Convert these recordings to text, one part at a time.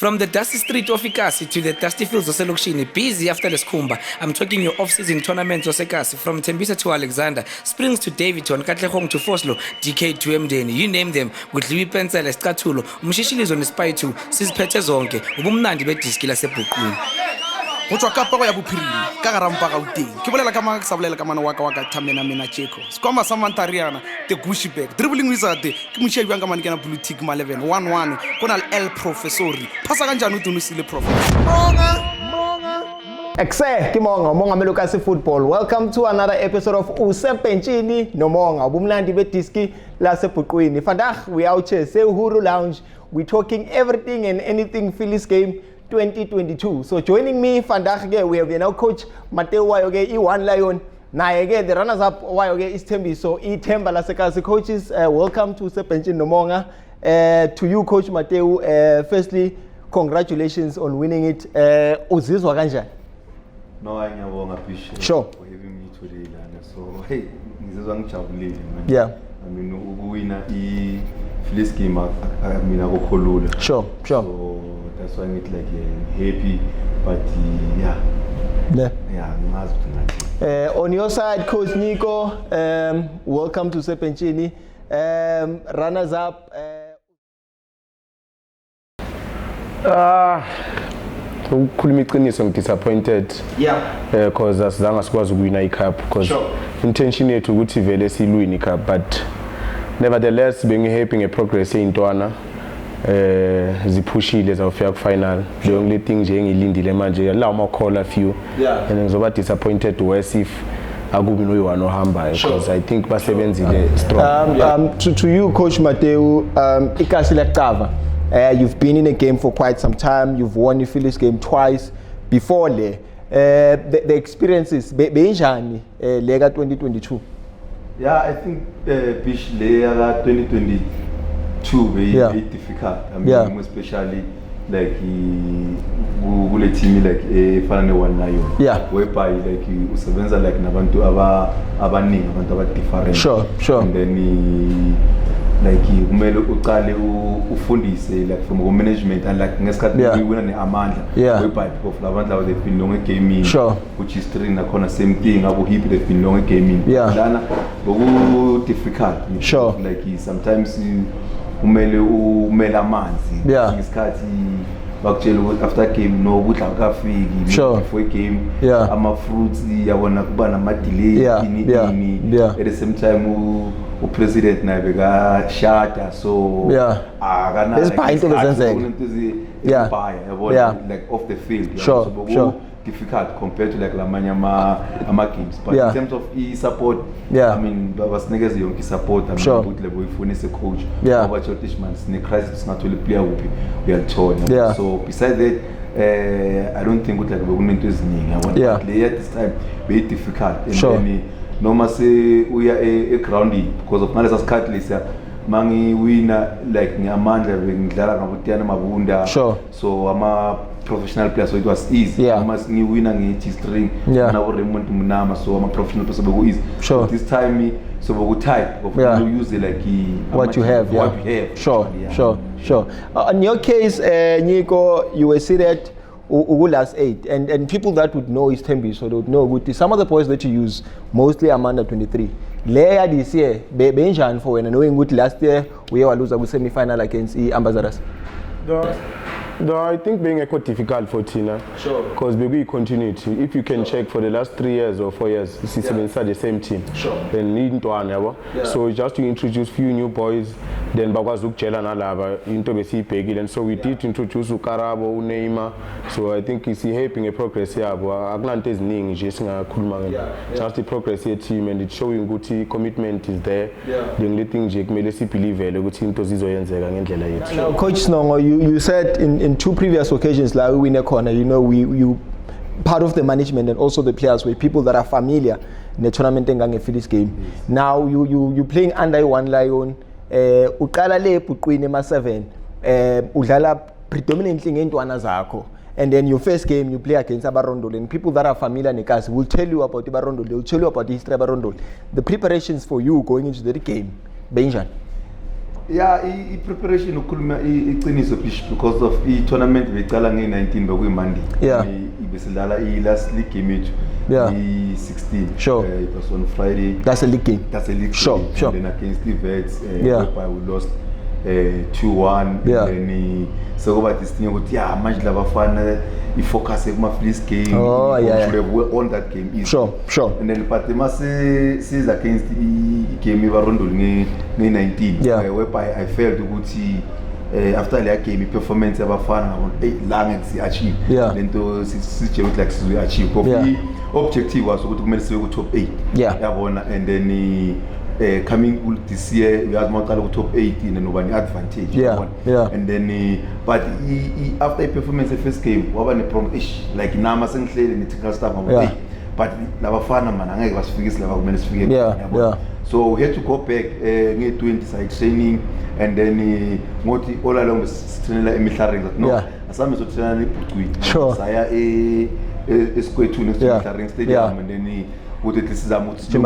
From the dusty street of Ikasi to the dusty fields of Selokshini, busy after the Skumba, I'm talking your off-season tournaments of Sekasi, from Tembisa to Alexander, Springs to Davidton, Katlehong to Foslo, DK to Mdeni, you name them, with Louis Pencil, Skatulo, Mushishili on the spy too, Sispete Zonke, Ubumnandi Betiskila Sepukun. Go tswa ka pego ya bophirima ka garampa gauteng ke bolela ka ke sa bolela ka mana wa ka thamena mena cheko sekwama sa mantariana the gushi bag dribbling wizard ke moshia jwang ka mane ke na blue tick ma 11 1-1 kona el professori phasa kanjani o tunisile professor Exe ke Monga Melokasi Football. Welcome to another episode of Isithembiso no Monga ubumnandi bediski lasebhuqwini. Vandag we out here Sehuru Lounge. We talking everything and anything Phillys Game 2022. So joining me vandag we have now coach Mateo wayoke i1 Lion. Naye the runners up wayoke Isithembiso ithemba laseKasi. Coaches, welcome to Isithembiso no Monga. To you coach Mateo, firstly congratulations on winning it. Uzizwa kanjani? No, I never appreciate Sure. for having me today, Lana. So, hey, this is one man. Yeah. I mean, we win a Phillys game. I mean, I go Kolula. Sure. So that's why I'm like happy, but yeah. On your side, Coach Nyiko, welcome to Isithembiso. Runners up. I'm disappointed. Yeah. Because as long as we win a cup, because intention is to vele win a cup, but nevertheless, being happy progress in Toana, the pushy is our final. The only thing is Lindile manje allow more call a few. Yeah. And I'm so disappointed to see if Agubino you are no hamba because I think Baseven's is strong. To you, Coach Mateo, Ikasile Kava. You've been in a game for quite some time. You've won your Phillys game twice before the experiences benjani lega 2022. Yeah, I think Bish lega 2022 very difficult. I mean, especially like ule team like Fanane One Lion. Yeah. Whereby like usebenza like nabantu abaningi abantu abadifferent. Sure. And then like kumele uqale ufundise like from management and like ngesikhathi we win neamandla whereby people labantu laba they've been long gaming which is train nakhona same thing abo hip they've been long gaming lana boku difficult like sometimes kumele umele amanzi ngesikhathi bakutshela ukuthi after game no kudla akafiki before game ama fruits yabona kuba nama delay at the same time president naye beka shata so akana like off the field so difficult compared to like lamanya ama games but in terms of support I mean babasinekeza yonke support I mean ukuthi lebo ifunise coach about your man sine crisis not really player uphi uyalithola so besides that I don't think ukuthi like bekunento eziningi I want at this time very difficult and then noma se uya ground because of ngalesa sikhathi lesa mangi winner like ngiyamandla ngidlala ngabutiyana mabunda so ama professional players so it was easy noma ngi winner ngi string na u Raymond Munama so ama professional players so easy this time so boku type of you use like what you have sure in your case Nyiko you were seated last 8 and people that would know Isithembiso so they would know good some of the boys that you use mostly are under 23 layer this year benjani for when knowing good last year we were lose a semi final against the Ambassadors. Though I think being quite difficult for Tina, because we continuity. If you can check for the last 3 years or 4 years, since we've been inside the same team, then need to one so just to introduce few new boys, then Bagazuk Chela na lava into Besi Pegil, and so we did introduce Ukarabo, Neymar. So I think it's helping a progress here. Atlantis Ning, Jason Kulman, just the progress here team, and it's showing good commitment is there. The only thing Jake Melesi believe a good team to Zizo and now, Coach Snongo, you said in 2 previous occasions like we win a corner, you know, you part of the management and also the players were people that are familiar in the tournament and Phillys game. Now you playing under One Lion, uqala le ebhuqwini ema 7, udlala predominantly ngentwana zakho. And then your first game you play against Abarondol and people that are familiar neKasi will tell you about Abarondol, they will tell you about the history of Abarondol. The preparations for you going into the game, Benjan. Yeah, i-preparation ukhuluma iqiniso because of i-tournament beyiqala nge-19 bekuyi-Monday. Yeah. Besidlala i-last league game yethu. Yeah. I-16. Sure. It was on Friday. That's a league game. That's a league Sure, game. sure. And then against the Vets, Yeah. whereby we lost 2-1. Yeah. And then so about this thing, yeah, much lava fun. Focus on Monga Phillys game. Oh, yeah. Should have won that game easy. Sure. And then but the mass says against the game Ivory in 19. Yeah. Whereby I felt to after that game performance abafana long achieve. Yeah. Then to situation like we achieve. But Yeah. the objective was to go top 8. Yeah. And then coming this year we had Montalo top 8 in an advantage. Yeah. And then but after the first game waba ne problem like nama sengihleli ne technical staff but labafana man angeke basifikise laba kumele sifike. Yeah. So we had to go back nge-20 side training and then ngothi all along sitrenela emihlaring that no asame sotrenela eBhucwini. Sure. Saya esikwethu next emihlaring stadium and then with the sizama ukuthi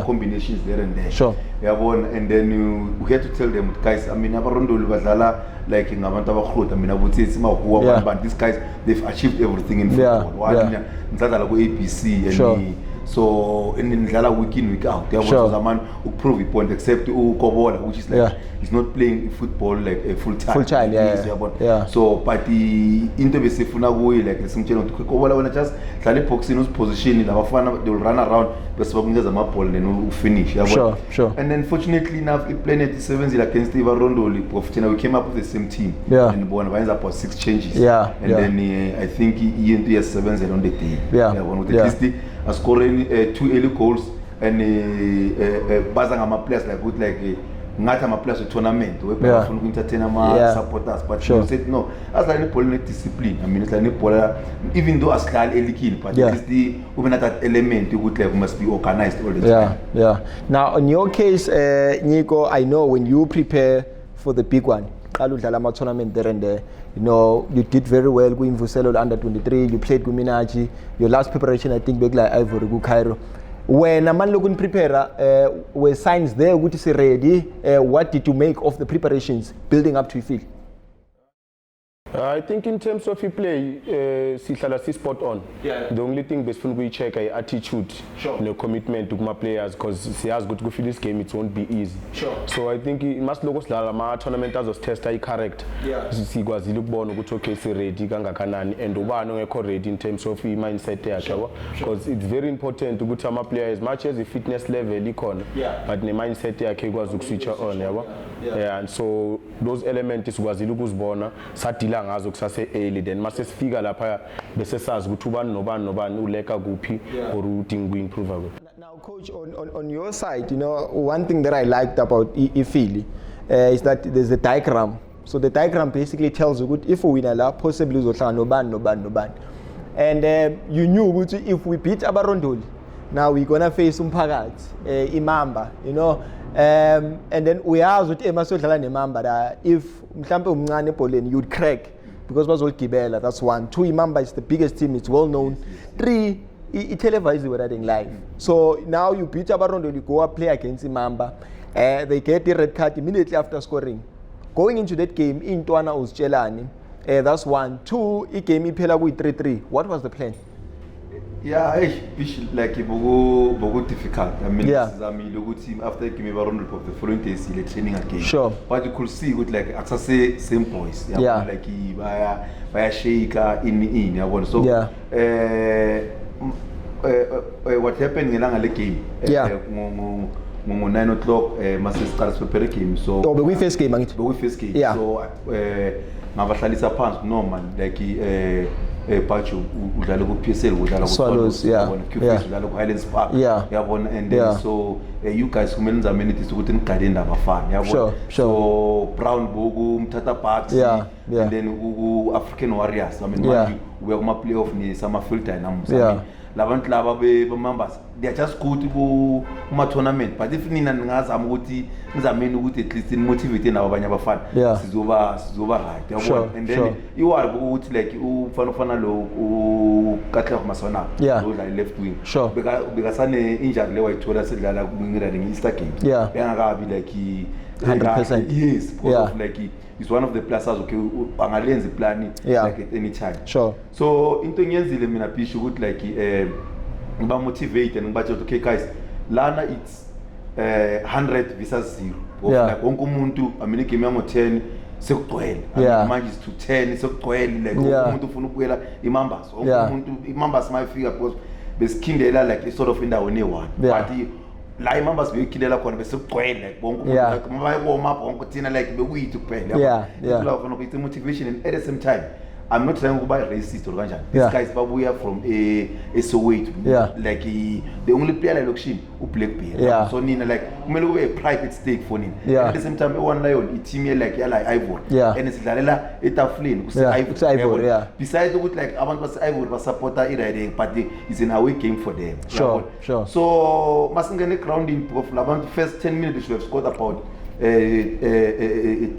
combinations there and there. Sure. And then we had to tell them, guys, I mean abarondoli badlala like ngabantu abakhulu. I mean abuthi simahuwa but these guys they've achieved everything in football. One ngidlala ku ABC and so nidlala week in week out. There was a man who prove a point except uKobola, which is like he's not playing football like a full time. So but the interview sifuna kuyi like lesimtshela ukuthi Kobola wena just dlala boxing position labafana they will run around bese bakunikeza ama ball then u finish. Sure. And then fortunately enough iPlanet 7 against Ivarondoli we came up with the same team. And bona bayenza about 6 changes. And then I think into year 7 on the day. With at least scoring 2 early goals and baza ngama players like ngathi ama players tournament where bafuna uku-entertain ama supporters but you said no asidlala nebhola ne-discipline. I mean asidlala nebhola even though asidlala elikini but at least ube na that element ukuthi like must be organized all the time. Now in your case Nyiko, I know when you prepare for the big one qala udlala ama tournament there and there, you know you did very well ku-Imvuselo under 23, you played ku-Minaji, your last preparation I think bekula Ivory ku-Cairo. When a man looking prepare were signs there ukuthi si ready, what did you make of the preparations building up to your field? I think in terms of play, sihlala si spot on. The only thing besifuna ukuyi-check attitude no commitment to my players because siyazi ukuthi ku Phillys game it won't be easy. So I think must look sidlala ama tournament azositesta i-character. Sikwazile ukubona ukuthi okay si ready kangakanani and ubani ongekho ready in terms of i-mindset yakhe because it's very important ukuthi ama players as much as the fitness level ikhona but ne-mindset yakhe ikwazi ukuswitcha on and so those elements sikwazile ukuzibona sadila ngazo kusase early then mase sifika lapha bese sazi ukuthi ubani nobani uleka kuphi or udinga improve. Now coach, on your side, you know one thing that I liked about Philly is that there's a diagram. So the diagram basically tells you good if we win la possibly uzohlala nobani and you knew ukuthi if we beat Abarondoli now we're gonna face umphakathi imamba, you know and then uyazi ukuthi emasodlala nemamba that if mhlambe umncane ebholeni you'd crack because bazogibela. That's 1. 2, imamba is the biggest team, it's well known. 3, it televised running live. So now you beat Abarondo, you go up play against imamba, they get the red card immediately after scoring. Going into that game intwana uzitshelani, that's 1. 2, game iphela ku 3-3. What was the plan? Like bogo difficult. I mean, sizamile ukuthi after game Ivory of the following days ile training again. But you could see good like access same boys. Like baya shake in yabona. So what happened ngelanga le game? Ngo 9 o'clock mase start prepare game. So we first game angithi. We first game. So ngabahlalisa phansi normal like Pacho udlala ku PSL udlala ku Swallows udlala ku Highlands Park yabona and then so you guys kumele nizame amenities ukuthi nigade ndabafana yabona. So Brown Bogu Mthatha Bucks and then African Warriors. I mean we are kuma playoff ni sama field dynamics. labantu laba be-members they are just good kuma-tournament but if nina ningazama ukuthi nizameni ukuthi at least motivate nabo abanye abafana sizoba right yabona and then iwari ukuthi like ufana lo uKatlego Masona odlala left wing bekasane injury le wayithola sedlala nge-Easter Games bengakabi like 100%. yes because of like it's one of the players okay angalenza iplan like at any time so into ngiyenzile mina bisho ukuthi like ngiba motivate and ngibathi okay guys lana it's 100 versus 0 like wonke umuntu amini game yango 10 sekugcwele manje is to 10 sekugcwele like wonke umuntu ufuna ukuyela imambas wonke umuntu imambas mayifika because besikhindela like sort of indawo ne1 but la imambas bekhilela khona bese kugcwele like bonke umuntu like mabayiboma bonke thina like bekuyithi kuphela yabo ufuna ukuthi motivation and at the same time I'm not trying to be racist or kanjani. These guys babuya from a Soweto. Like the only player like Lokshin who black player. So nina like kumele kube a private stake for nina. At the same time one lion team like Ivory. And it's lalela etaflin kuse Ivory. Besides ukuthi like abantu base Ivory ba supporter iraiding but it's an away game for them. Sure. So masingene grounding of labantu first 10 minutes they should have scored about 2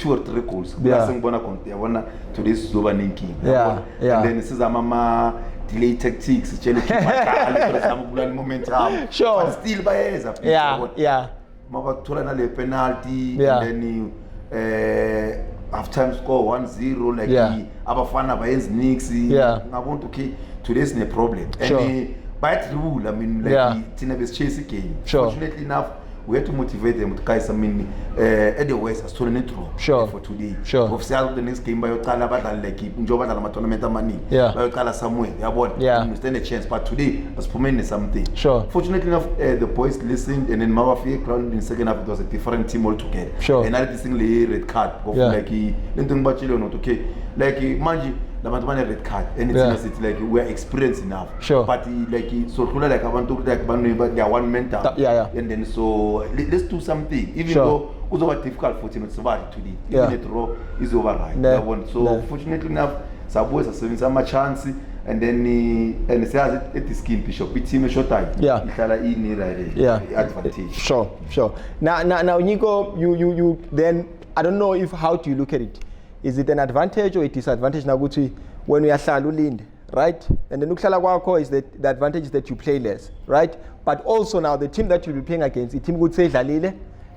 or 3 goals. Singibona yabona today's zoba ninking. And then sizama delay tactics tshele khipha sama kulani momentum. But still bayeza. Mabakuthola na le penalty and then half time score 1-0 like abafana bayenza nix ngabona okay today's ne problem. And but rule I mean like thina besichase game. Fortunately enough we have to motivate them to guys. I mean, at the West, as tournament draw for today. Official the next game by Okala badala like njoba badala tournament money. By Okala somewhere. You stand a chance. But today, as for me, something. Fortunately enough, the boys listened, and then Mawafi crowned in the second half. It was a different team altogether. And I distinctly red card. Like he didn't batch not okay. Like Manji. The man red card and it's like we're experienced enough but like so like I want to like they are one mental and then so let's do something even though it was over difficult for team to survive today even the draw is over right so fortunately enough Saboys are saving some chance and then and it says it is skin bishop with team short time advantage sure now Nyiko you then I don't know if how do you look at it. Is it an advantage or a disadvantage now when we are ulinde, right? And then ukuhlala kwakho is the advantage is that you play less, right? But also now the team that you'll be playing against, the team would say dlalile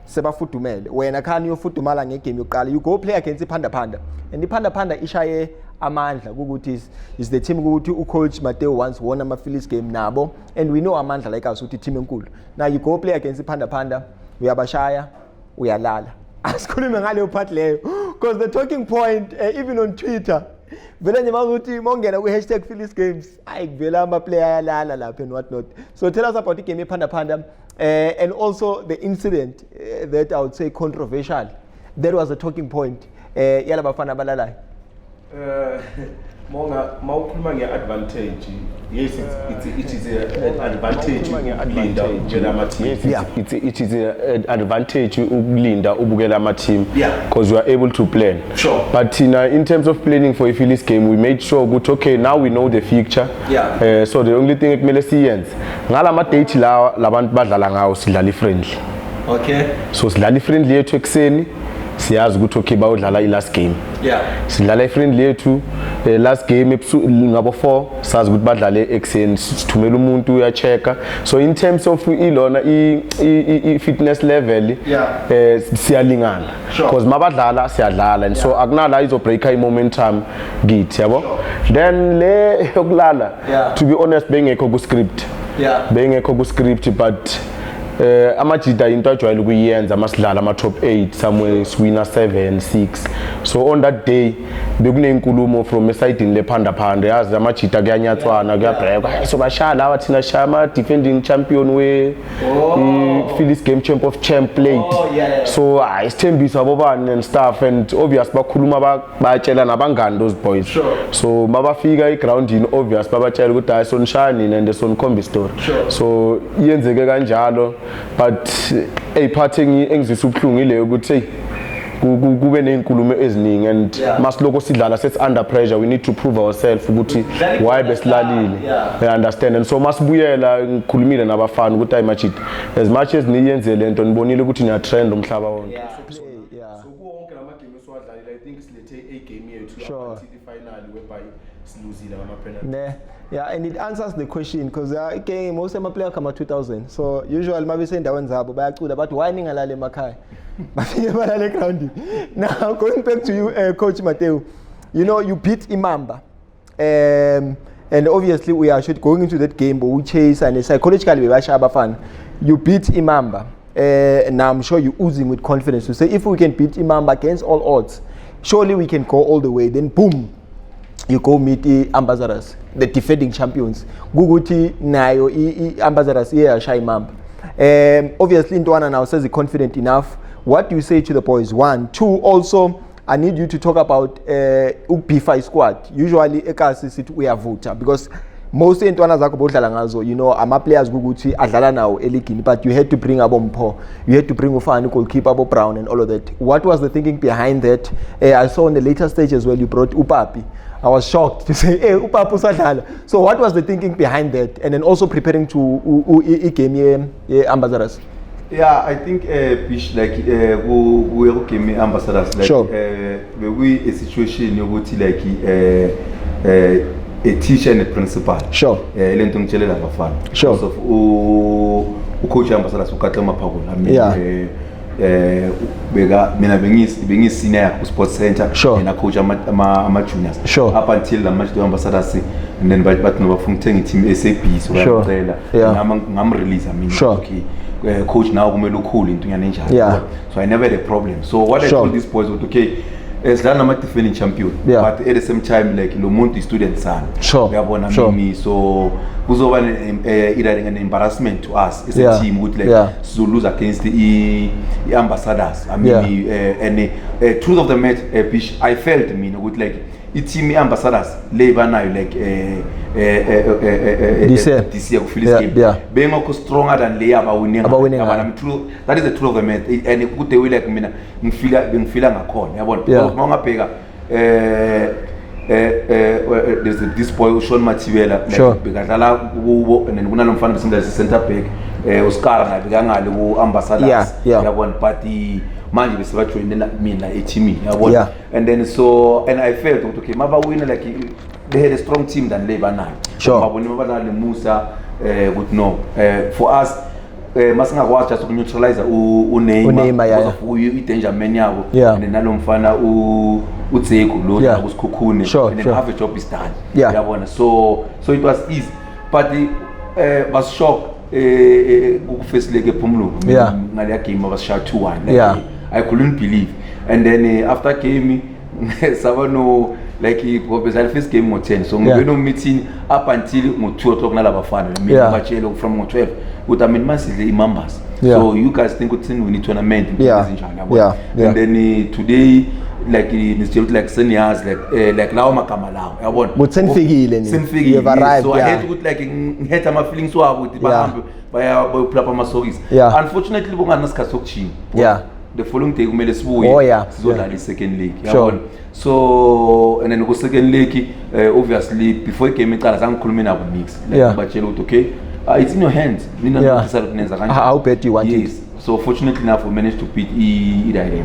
sebafudumele. Wena khani uyofudumala ngegame yokuqala, you go play against iPanda. And iPanda ishaye amandla ukuthi is the team ukuthi coach Mateo once won ama Phillys game nabo and we know amandla like us ukuthi team enkulu. Now you go play against iPanda, uyabashaya, uyalala. Asikhulume ngaleyo part leyo because the talking point even on Twitter vele nje mawuthi mongena ku #Phillys Games ayikuvela ama player ayalala lapha and what not. So tell us about the game ePanda and also the incident that I would say controversial. That was a talking point yala bafana balalayo. Monga mawukhuluma nge-advantage yes it is an advantage ukulinda ubukela ama-team it is an advantage ukulinda ubukela ama-team because we are able to plan but in terms of planning for a Phillys game we made sure ukuthi okay now we know the fixture so the only thing ekumele siyenze ngala ma-date labantu badlala ngawo sidlala i-friendly so sidlala i-friendly yethu ekuseni siyazi ukuthi okay bawudlala i-last game sidlala i-friendly yethu last game ngabo 4 sazi ukuthi badlale ekseni sithumela umuntu uyachecka so in terms of ilona i-fitness level siyalingana because mabadlala siyadlala and so akunala izobreaka i-momentum kithi yabo then le yokulala to be honest bengekho ku script but amajida into ajwayele ukuyenza masidlala ama top 8 somewhere swina 7 6 so on that day bekunenkulumo from eside le phanda yazi amajida kuyanyathwana kuyabheka so bashaya lawa thina shama defending champion we Phillys game champ of champ plate so Isithembiso abobani and stuff and obvious bakhuluma bayatshela nabangani those boys so mabafika egroundini obvious babatshela ukuthi ayisonshani and sonkhomba story so iyenzeke kanjalo but part engizisa ubhlungu ile ukuthi kube ney'nkulumo eziningi and masiloko sidlala sets under pressure we need to prove ourselves ukuthi why besilalile I understand and so masibuyela ngikhulumile nabafana ukuthi ayi machid as much as niyenze lento nibonile ukuthi niya trend umhlaba wonke so kuwonke lamagame esiwadlalile I think silethe a game yethu until the final whereby siluzile ngama-penalty. Yeah, and it answers the question because again most of my players come at 2000 so usually mabe sendaweni zabo bayacula but why ningalale emakhaya bafike balale ground. Now going back to you coach Mateo, you know you beat Imamba and obviously we are going into that game but we chase and psychologically we basha abafana. You beat Imamba and now I'm sure you're oozing with confidence to say if we can beat Imamba against all odds surely we can go all the way. Then boom, you go meet the ambassadors, the defending champions. Guguti nayo ambassadors here Shai Imamba. Obviously Ntwana now says he's confident enough. What do you say to the boys? 1, 2, also I need you to talk about P5 squad. Usually ekasi we are voter because most Ntwana zako bodlala ngazo, you know, ama players guguti adlala now eligini, but you had to bring Abompo, you had to bring Ufani goalkeeper Abo Brown and all of that. What was the thinking behind that? I saw in the later stage as well you brought Upapi. I was shocked to say, hey, Upapi usadlala. So what was the thinking behind that? And then also preparing to game ambassadors. Yeah, I think Bish, like we came ambassadors like sure. We a situation you would like a teacher and a principal. Sure. Lentung chele la bafana. Sure. Because of coach ambassadors ukatla mapagula. Bega mina bengi senior ku sports center na coach ama juniors. Sure. Up until the match to ambassadors and then but no bafungithenga team SAP so ngicela ngam release I mean okay. Coach now kumele ukhulu into nyanenjani. So I never had a problem. So what I told these boys was okay. Sidlala nama defending champion but at the same time like lo muntu student sana uyabona mimi so kuzoba an embarrassment to us as a team with like so lose against the ambassadors I mean and truth of the matter I felt with like team ambassadors labor now like this year Phillys Games being stronger than they are winning. That is the truth of the matter and good they will like mina ngifila ngakhona yabona Monga pheka there's this boy Sean Matiwela like bekadlala kubo and then kunalomfana besinda center back Oscar na bekangale ku ambassadors yabona but manje besibajoinela mina team yabona and then so and I felt okay maba winner like they had a strong team than Labour now babona mabadala Musa would know for us masingakwazi just ukuneutralize uNeymar because of i-danger man yabo and nalomfana uZeko lo nakusikhukhune and then half a job is done yabona so it was easy but was shocked first leg ephumuluko ngale game was shot 2-1 I couldn't believe and then after game sabano like the first game was 10 so we no meeting up until 2 o'clock nalabafana mina bachelo from 12 with I mean massively members so you guys think we need tournament and then today like institute like seniors like lawo magama lawo yabona but senfikile so I had to like ngithetha ama feelings wabo ukuthi bahambe baya plapa amasokisi unfortunately bonganasikhathi sokuchinga the following day kumele sibuye sizodlala second league yabona so and then ku second league obviously before game iqala sangikhuluma nabo mix like batshela ukuthi okay it's in your hands nina decide ukunenza kanjani how bad you want it so fortunately enough we managed to beat Ivory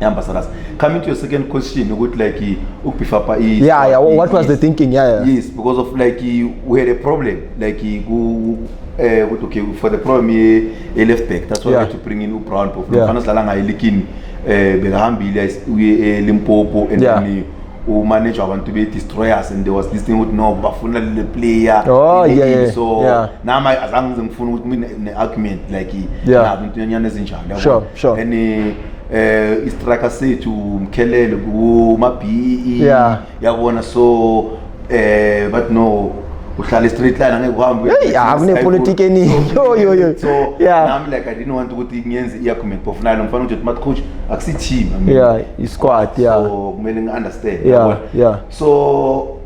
ambassadors. Coming to your second question ukuthi like ukubifapa what was the thinking yes because of like we had a problem like okay for the problem a left back that's why we had to bring in Brown mfana sidlala ngaye likini bekahambile uye Limpopo and then manage abantu be destroyers and there was this thing with no bafuna le player so nama azange ngifuna ukuthi ne argument like into nyane ezinjalo yabo and istraka sethu Mkhelele kumaBE yabona so but no uhlala straight line angeke uhambe akune politics eningi so nami like I didn't want ukuthi ngiyenze i-argument bofuna lo mfana ukuthi mat coach akusi team I mean i-squad so kumele ngi-understand so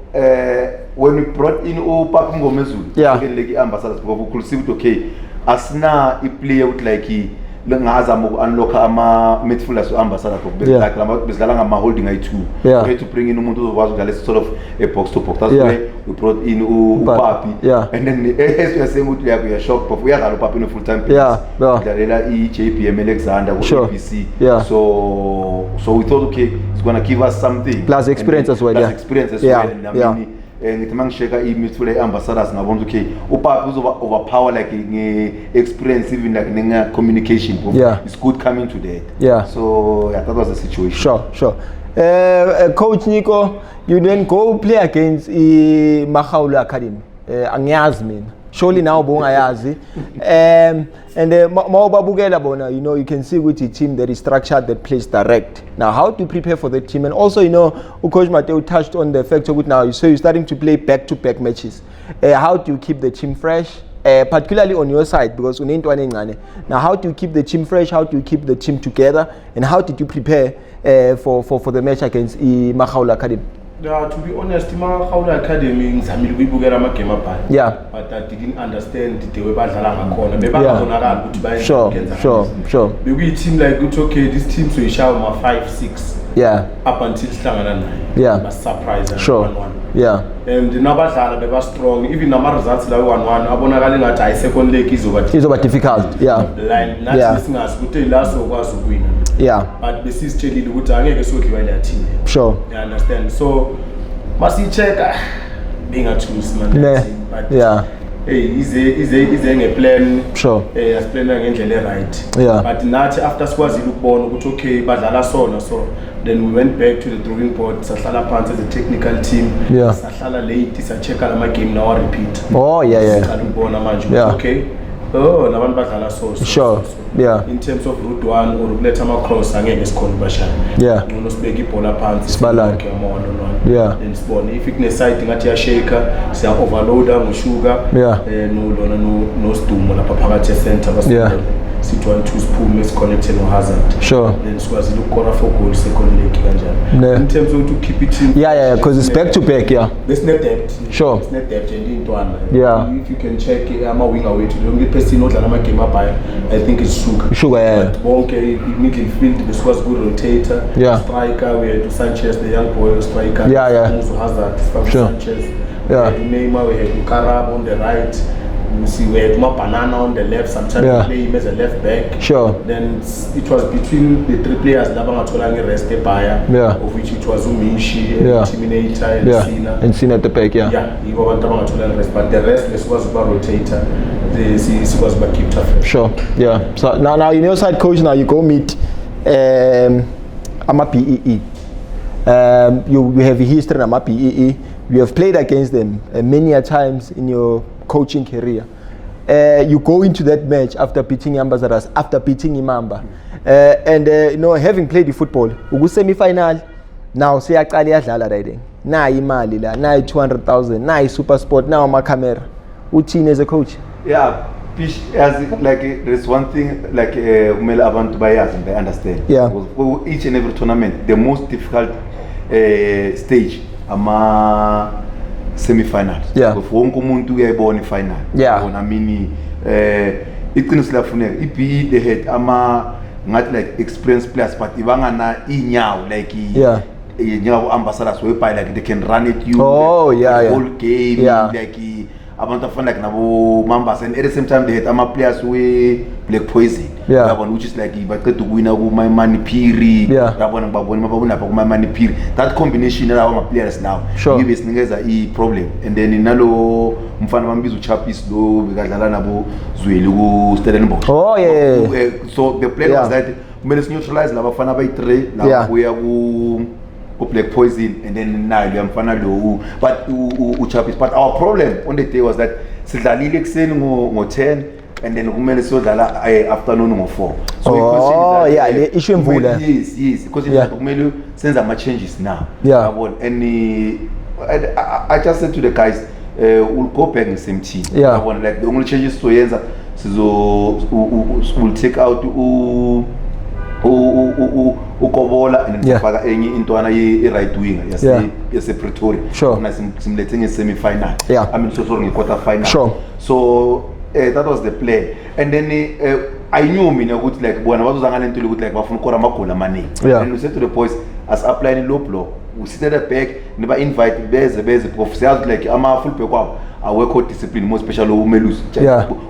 when we brought in uPapi Ngomezulu second league ambassadors because ukhulusiwe ukuthi okay asina i-player ukuthi like ngazama uku-unlock ama-midfielders u-ambassador like besidlala ngama-holding ayi-2 we had to bring in umuntu ozokwazi ukudlala sort of a box to box. That's why we brought in uPapi, and then as we are saying ukuthi we are shocked but uyadlala uPapi in a full time udlalela i-JPM Alexander ku-ABC. So we thought okay it's going to give us something plus experience as well. Ngithi mangisheka i-midfield ambassadors ngabona okay uPapi uzoba overpower like experience even like communication. It's good coming to that. So that was the situation. Sure. Coach Nyiko, you then go play against Maghaulu Academy. Angiyazi mina. Surely now bongayazi. And mawubabukela bona, you know, you can see with the team that is structured, that plays direct. Now, how to prepare for the team? And also, you know, Coach Mateo touched on the fact of now, so you're starting to play back-to-back matches. How do you keep the team fresh? Particularly on your side, because now how do you keep the team fresh? How do you keep the team together? And how did you prepare for the match against Maghaulu Academy? To be honest, Maghaulu Academy ngizamile ukuyibukela ama-game abhali. But I didn't understand the way badlala ngakhona. Bebangabonakala ukuthi bayenza. Sure. Bekuyi-team like ukuthi okay, this team soyishawa ma-5-6. Up until sihlangana naye. Bas-surprise 1-1. And nabadlala beba strong. Even nama-results la 1-1 abonakala ngathi hayi second leg izoba difficult. Nathi singazi ukuthi la sokwazi ukuwina. But besisitshelile ukuthi angeke sodliwa ile team. Sure. You understand? So masicheka bengathusi man. But hey, ize ngeplan. Asiplana ngendlela right. But nathi after sikwazile ukubona ukuthi okay badlala sona, so then we went back to the drawing board. Sahlala phansi as a technical team. Sahlala late sacheka lama game now repeat. Sikubona manje okay. Nabantu badlala so. In terms of route 1 or ukuletha ama-cross angeke sikhona ubashaya. Ngcono sibeke ibhola phansi sibonke ama-1-on-1. Then sibone if ikune-side ngathi yasheka siya-overloada ngoshuka nolona nosidumo lapha phakathi e-center sithi 1-2 siphume siconnecte no-Hazard. Then sikwazile ukukora for goal second leg kanjalo. In terms of to keep it in because it's back to back. There's no depth. There's no depth and intwana. If you can check ama-winger wethu the only person odlala ama-game abhaya I think it's Sugar. Bonke midfield besikwazi ku-rotator. Striker we had Sanchez, the young boy striker. Hazard, Sanchez. We had Neymar, we had Karab on the right. We had Banana on the left. Sometimes we play him as a left back. Then it was between the three players Labangathola Reste Baya, of which it was Umishi, Terminator, and Sina at the back. But the rest was about rotator. This was about keep tough. So now in your side, coach, now you go meet Ama PEE. You have a history in Ama PEE. You have played against them many a times in your coaching career. You go into that match after beating Ambassadors, after beating Imamba, and you know, having played the football, ugu semi-final, now siyaqala iyadlala riding. Na imali la, na 200,000, na super sport, now my camera. Uthini as a coach? As like there's one thing like umele abantu bayazi and they understand. For each and every tournament, the most difficult stage ama semi-finals. Wonke umuntu uyayibona i-final. I mean iqiniso lafuneka iPE they had ama ngathi like experienced players but ibangana inyawo like inyawo ambassadors whereby like they can run it you the whole game like abantu afana like nabo Mambas, and at the same time they had ama players we Black Poison which is like baqeda ukuwina ku Maimani Phiri yabona babona ku Maimani Phiri. That combination lawa ama players now ibe sinikeza i-problem, and then nalo mfana bambiza uChapis lo bekadlala nabo Zweli ku Stellenbosch. So the plan was that kumele neutralize laba bafana bayi-3 la kuya ku Black Poison, and then now we am lo but uChapis. But our problem on the day was that sidlalile ekseni ngo-10 and then kumele siyodlala afternoon ngo-4. So the issue imvula. Yes because kumele senze ama-changes now. And I just said to the guys we'll go back in the same team. Like the only changes to yenza we'll take out ukobola and sifaka enye intwana ye-right winger yase Pretoria na simlethe nge-semi-final. I mean so nge-quarter final. So that was the plan, and then I knew mina ukuthi like bona bazozanga lento ukuthi like bafuna ukora amagoli amaningi. And we said to the boys as applying low blow, we sit at the back, never invite beze prof siyazi like ama full back kwabo awekho discipline more special umelus.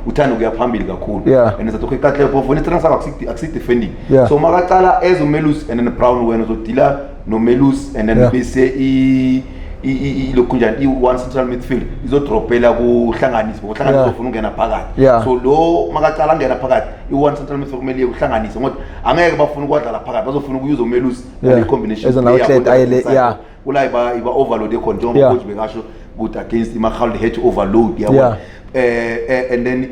Uthanda ukuya phambili kakhulu. And it's okay kahle prof when it's akusi defending. So makaqala as umelus and then Brown wena uzodila no melus and then bese lokunjani one central midfield izodropela kuhlanganisa ufuna ungena phakathi so lo makaqala ngena phakathi one central midfield kumele ukuhlanganisa ngoba angeke bafuna ukwadlala phakathi bazofuna ukuyuza umelus le combination kula iba overload ekhona njengoba coach bekasho ukuthi against imahal hedge overload and then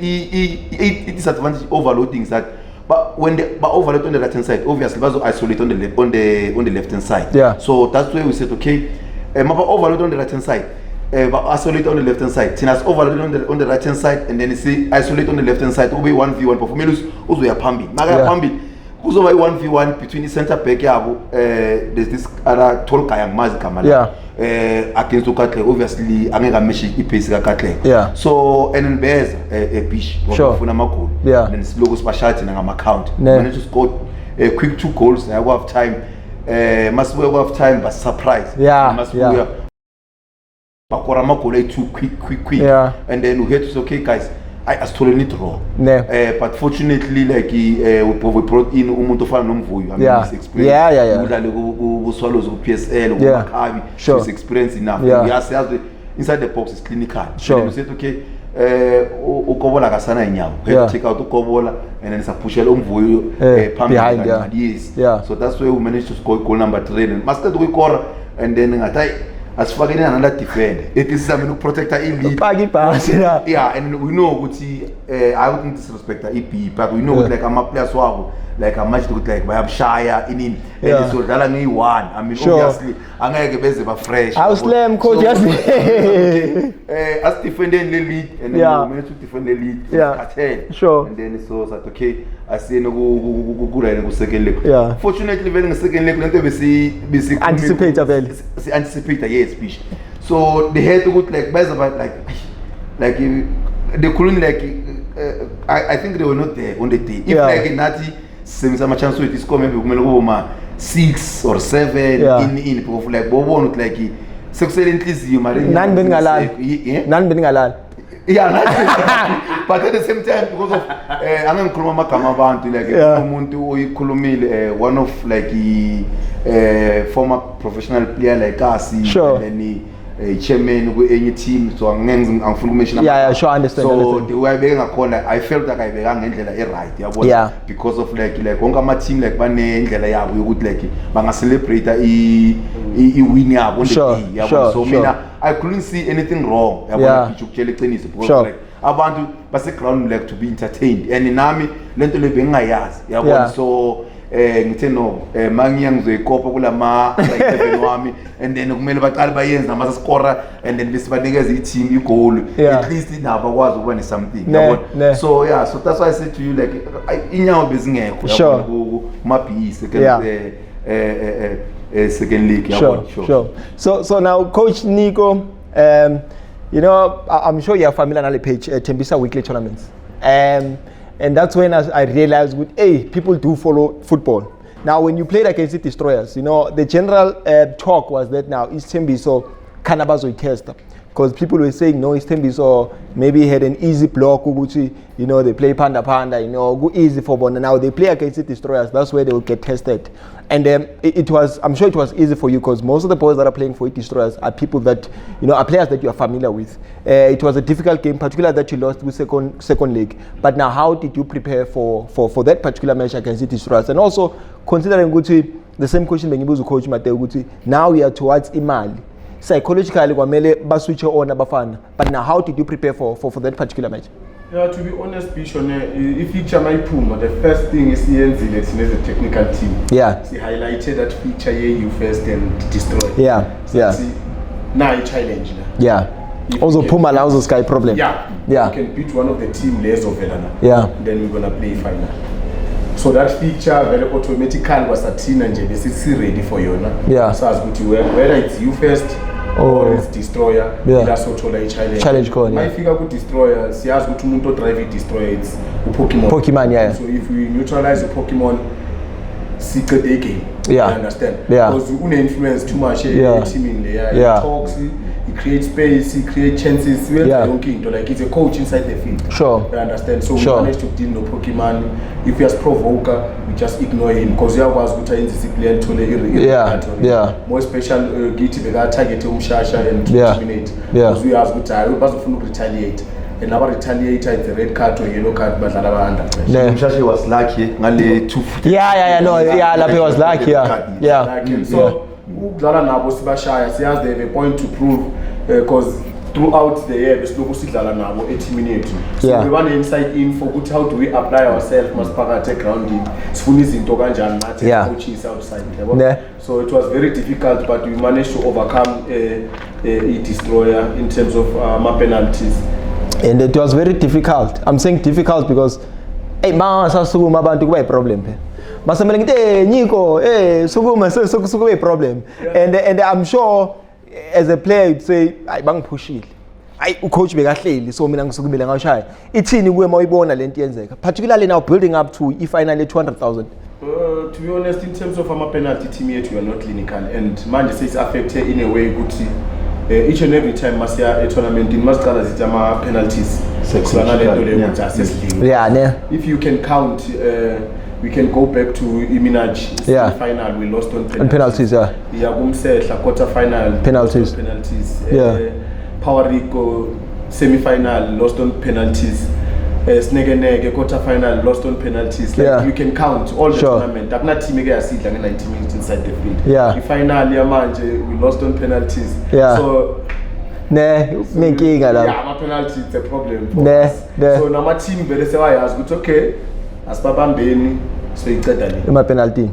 disadvantage overloading is that but when they overload on the right hand side obviously bazo isolate on the left hand side so that's why we said okay mapa overload on the right hand side but isolate on the left hand side tinas overload on the right hand side and then you see isolate on the left hand side ube 1v1 performance uzoya phambili maka phambili kuzoba 1v1 between the center back yabo there's this other tall guy angimazi igama la against uKatle obviously angeka mesh ipace kaKatle so and then beza bish wafuna amagoli and then siloku sibashathi ngama count managed to score quick 2 goals I have time must we have time but surprise must we bakora amagoli too quick and then we had to say okay guys I stole it raw but fortunately like we brought in umuntu ofana nomvuyo I mean his experience udlale ku Swallows ku PSL ku Maccabi his experience enough yes inside the box is clinical and we said okay ukobola kasana inyawo take out ukobola and then sapushela umvuyo phambili so that's why we managed to score goal number 3 and master to score and then ngathi asifakene another defender it is something to protect our lead and we know ukuthi I wouldn't disrespect the EP but we know like ama players wabo like a match look like bayabshaya in and so dala ngi1 I mean obviously angeke beze ba fresh I was slam coach yes as defending the lead and then we managed to defend the lead cartel and then so that okay asine kukulana ku second leg fortunately vele nge second leg lento bese anticipate yes bish so they had to go like base about like they couldn't like I think they were not there on the day if like nathi same chance with this come maybe kumele kube 6 or 7 in of like bobona like sekusele inhliziyo mari nani beningalala but at the same time because of angikhuluma amagama abantu like umuntu oyikhulumile one of like former professional player like us and then chairman ku any team so angifuna ukumeshina sure understand so the way beka ngakhona I felt like ayibeka ngendlela right yabona because of like wonke ama team like banendlela yabo yokuthi like banga celebrate I win yabo yabo so mina I couldn't see anything wrong yabona pitch ukutshela iqiniso because like abantu base ground like to be entertained and nami lento le bengayazi yabona so ngithe no mangiya ngizoyikopa kulama like 7 wami and then kumele baqala bayenze nama score and then besibanikeza iteam igoal at least nabo kwazi ukuba ne something yabona so so that's why I said to you like inyawo bezingekho yabona kuma BE second league yabona so now coach Nyiko you know I'm sure you are familiar with the page Tembisa weekly tournaments and that's when I realized hey people do follow football now when you played against the Destroyers you know the general talk was that now Isithembiso Kanabazo test because people were saying no Isithembiso maybe had an easy block you know they play panda you know go easy for Bona now they play against the Destroyers that's where they will get tested and it was I'm sure it was easy for you because most of the boys that are playing for Destroyers are people that you know are players that you are familiar with it was a difficult game particularly that you lost with second leg but now how did you prepare for that particular match against the Destroyers and also considering the same question bengibuza coach Mateo now we are towards imali psychologically kwamele baswitch on abafana but now how did you prepare for that particular match to be honest Bishon if feature mayiphuma the first thing is siyenzile as a technical team she highlighted that feature you first and destroy now a challenge also phuma la uzo sky problem you can beat one of the team less of Elana then we're going to play final so that feature very automatically was a teen and JBC ready for you so as good whether it's you first or it's destroyer ilasothola challenge khona mayifika ku destroyer siyazi ukuthi umuntu odrive i-destroyer it's Pokemon yeah. So if we neutralize the Pokemon secret game, yeah. You understand? Yeah. Because you influence too much team in there. Yeah. He talks, he creates space, he creates chances. Like he's a coach inside the field. Sure. You understand? So sure. we managed to deal no Pokemon. If he has provoker, we just ignore him because he was good in discipline to yeah. More special giti we got target umshasha and terminate. Because we have good time. We must retaliate. And our retaliator is the red card or yellow card, but Mshashi was lucky. Ngale 2 Lape was lucky. Yeah. So, Udlala nabo sibashaya. They have a point to prove because throughout the year, we look Udlala nabo 80 minutes. So we want inside info. How do we apply ourselves? Must take ground game. Sfuni's in Toganjan, coaches outside. So it was very difficult, but we managed to overcome a destroyer in terms of my penalties. And it was very difficult. I'm saying difficult because sukuma abantu kuba problem phe. Masamele ngithi Nyiko sukuma sukube problem. And I'm sure as a player you'd say ay bangiphushile. Ay ucoach bekahleli so mina ngisukumile ngawushaya. Ithini kuwe mawuyibona lento yenzeka? Particularly now building up to i-final 200,000. To be honest, in terms of our penalty team yet we are not clinical and Manchester is affected in a way good. Each and every time a tournament in must color penalties. If you can count, we can go back to Iminaj final. We lost on penalties. Quarter final penalties. Power Rico semi-final lost on penalties. Snege quarter final lost on penalties. Like you can count all the tournament. I'm not team 90 minutes inside the field. The final we lost on penalties. So my penalty is a problem for us. So now my team very say I ask good okay. As Papa Mbeni so it's my penalty.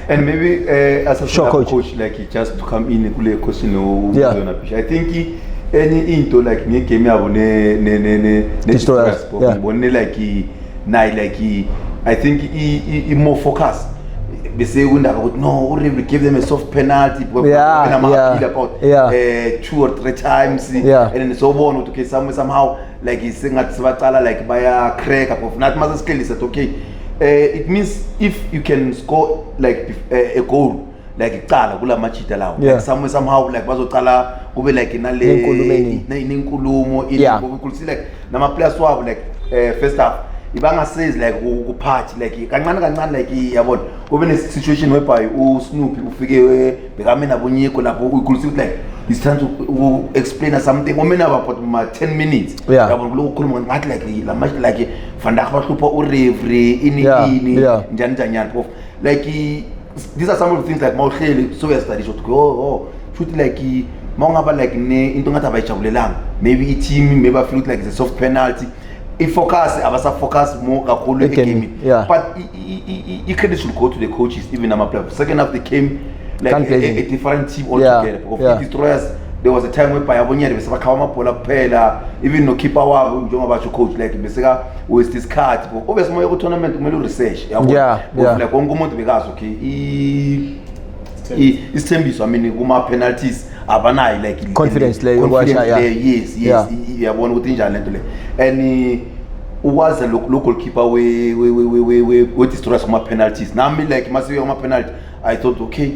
And maybe as a coach like he just to come in and question I think any into like me came out ne destroyers like I think he more focused. They say no, we give them a soft penalty. About 2 or 3 times, and then it's over. Okay, somehow like he's saying at like by a crack of not master skill is that okay. It means if you can score like a goal. Like kala kula machita lawo like somehow like bazocala kube like inale inkulumo we could see like nama players wabo like first half ibanga says like ukuphathi like kancane like yabona kube ne situation whereby uSnoopy ufike bekamena bonyiko lapho we could see like he's trying to explain something omena about 10 minutes yabona kulokukhuluma ngathi like la match like vandag bahlupha ureferee ini njani like these are some of the things like mawuhleli so uyastudy should go shoot like mawungaba like ne into ngathi abayijabulelanga maybe i-team maybe I feel like it's a soft penalty i-focus abasa-focus more kakhulu egame but i-credit should go to the coaches even ama-players. Second half they came like a different team altogether because destroyers there was a time whereby abonyere besebakhawa amabhola kuphela even no keeper wabo njengobasho coach like beseka with this card obviously moya ku tournament kumele research like wonke umuntu bekazi okay Isithembiso I mean kuma penalties abanayo like confidence leyo kwashaya yes yabona ukuthi njani lento le and was a local keeper we destroys kuma penalties nami like masiwe kuma penalty I thought okay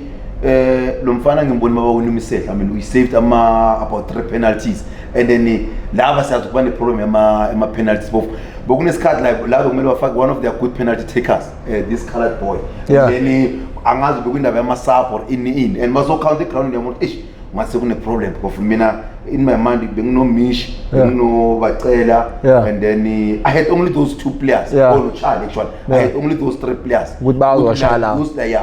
lo mfana ngimboni mabawina imisehla I mean we saved about 3 penalties and then laba siyazi kuba ne problem ema penalties but kunesikhathi like laba kumele bafake one of their good penalty takers this colored boy and then angazi bekuyindaba yama sub or in and bazo count the ground yamuntu mase kune problem because mina in my mind bengino-mish bengino-bacela and then I had only those 2 players all Charlie actually I had only those 3 players with Bashala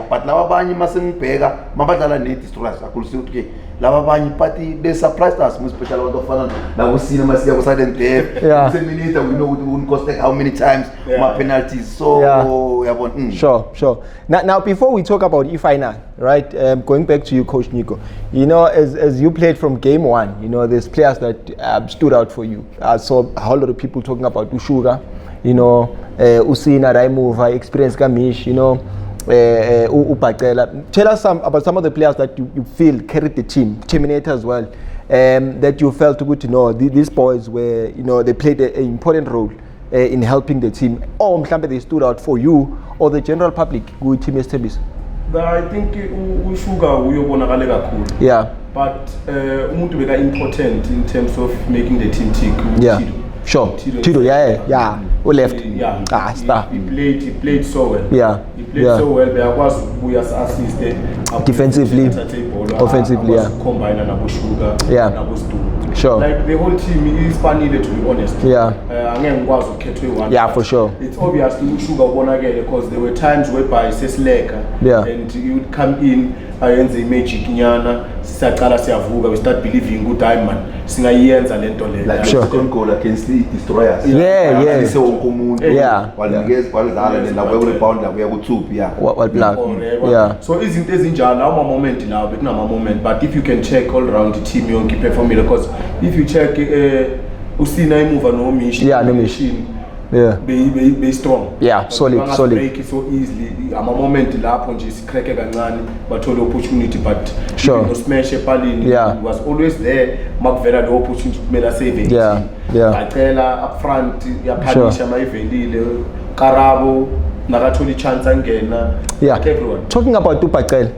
but laba abanye mase ngibheka mabadlala ne-destroyers akhulise ukuthi ke laba abanye but they surprised us especially abantu ofana labo sina masiya ku-sudden death minute we know ukuthi cost like how many times my penalties so yabona sure now before we talk about e-final right going back to you Coach Nyiko, you know as you played from game 1 you know there's players that stood out for you. I saw a whole lot of people talking about Ushuga, you know Usina Raimuva experience Kamish, you know Ubacela. Tell us about some of the players that you feel carried the team, Terminator as well, that you felt good to know. These boys were, they played an important role in helping the team. Or they stood out for you or the general public with Team Isithembiso. I think Ushuga uyobonakale kakhulu. Yeah. But umuntu beka important in terms of making the team tick. Yeah. Sure. Tito, yeah. Who left? Yeah. Star. He played so well. Yeah. He played so well. There was assisted defensively, offensively, yeah. Combine and Abushuga. Yeah. Sure. Like the whole team is funny to be honest. Yeah. Yeah, for sure. It's obvious to Ushuga won again because there were times whereby Sesleka and he would come in and say magic nyana sisaqala siyavuka we start believing good time man singayenza lento le. Like sure. Second goal against the destroyers. Yeah. Walidlala then la rebound la kuya ku-2 yeah. So izinto ezinjalo ama moment lawo bekunama moment but if you can check all around the team yonke performing because if you check usina imuva no mission be strong. Yeah, solid. Break it so easily. Ama moment lapho nje sikreke kancane bathole opportunity but sure. No smash epalini was always there makuvela the opportunity kumela save it. Yeah. Bacela up front yapanisha mayivelile Karabo nakatholi chance angena. Yeah. Everyone. Talking about Bacela.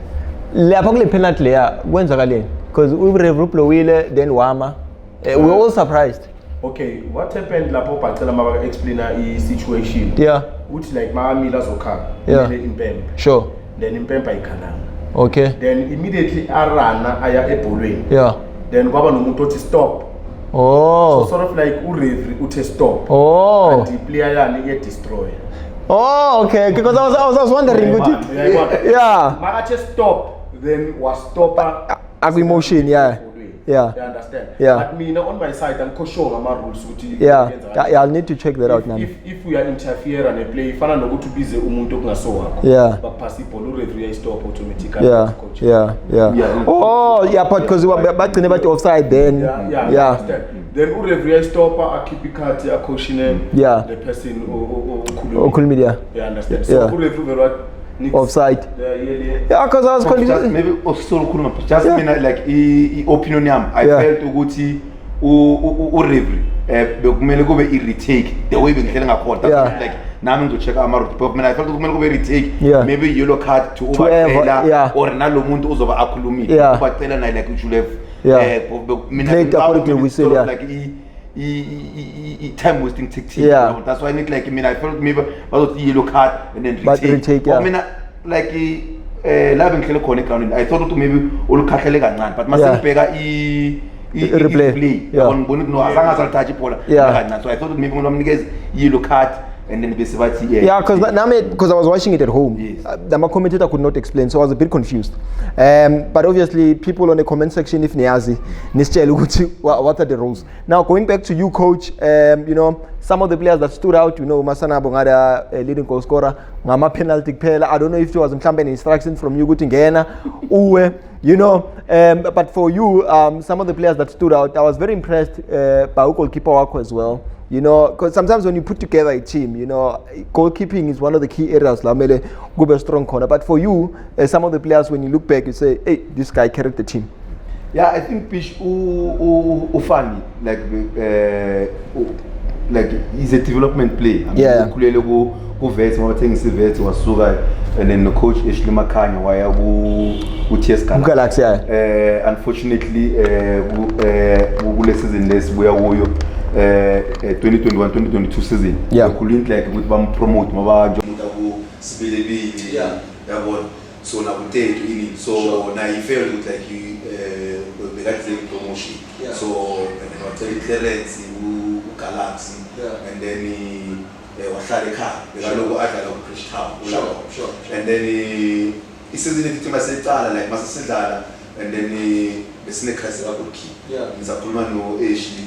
Lapha kule penalty leya kwenzakaleni because we replowile then wama. We were all surprised. Okay, what happened lapho Bacela maba explain a situation. Yeah. Which like Maamila Zoka in Pembe. Sure. Then in Pembe ikhala. Okay. Then immediately arana aya ebholweni. Yeah. Then kwaba nomuntu othi stop. Oh. So sort of like referee uthi stop. Oh. And the player yani get destroy. Oh, okay. Because I was wondering. Yeah. Maka stop. Then was stopper. Agri motion, yeah. Yeah. You understand? Yeah. But me on my side, I'm sure my rules. Yeah, I'll need to check that out now. If we are interfere and a play, if I know go to be the umuntu kungasowa. Yeah. But pass it, ball referee stop automatically. Yeah. Oh, yeah, but because we were back to never to offside then. Yeah. Understand? Then referee stopper, I keep it cut, I coaching the person media. You understand? So referee offside. Yeah, because I was confused. Maybe also just like opinion I felt ukuthi referee bekumele kube retake the way bengihlela ngakhona like nami ngizochecka ama but mina I felt kumele kube retake maybe yellow card to overtake or nalo muntu uzoba akhulumile ubacela naye like you should have mina like time wasting tactic. That's why I need like I felt maybe about yellow card and then retake. But like la bengihlele khona eground I thought maybe ulukhahlele kancane but masibheka replay ngibona ukuthi no azange azalithatha ibhola kancane so I thought maybe ngomnikeza yellow card and then because I was watching it at home, the commentator could not explain, so I was a bit confused. But obviously, people on the comment section, if niyazi, what are the rules? Now, going back to you, coach, some of the players that stood out, Masana Bongada, leading goal scorer, Mama penalty pela. I don't know if it was an instruction from you, Gutingena, Uwe, but for you, some of the players that stood out, I was very impressed by goalkeeper work as well. Because sometimes when you put together a team, goalkeeping is one of the key areas. Lamele go be a strong corner. But for you, some of the players, when you look back, you say, "Hey, this guy carried the team." Yeah, I think Pish funny like he's a development play. Kulele ku vet mawathenga vet wasuka and then the coach Ashley Makanya waya ku TSK Galaxy. Unfortunately kule season less buya kuyo 2021-2022 season couldn't like ukuthi bam promote maba jointa ku Sibelebini yabona so na kutethu ini so na I felt like bekade promotion so and then wathela clearance ku Galaxy and then wahlala ekhaya bekaloku adlala ku British Town sure and then isizini ethi masecala like masidlala and then besinekhazi kakhulu ngizakhuluma no Ashley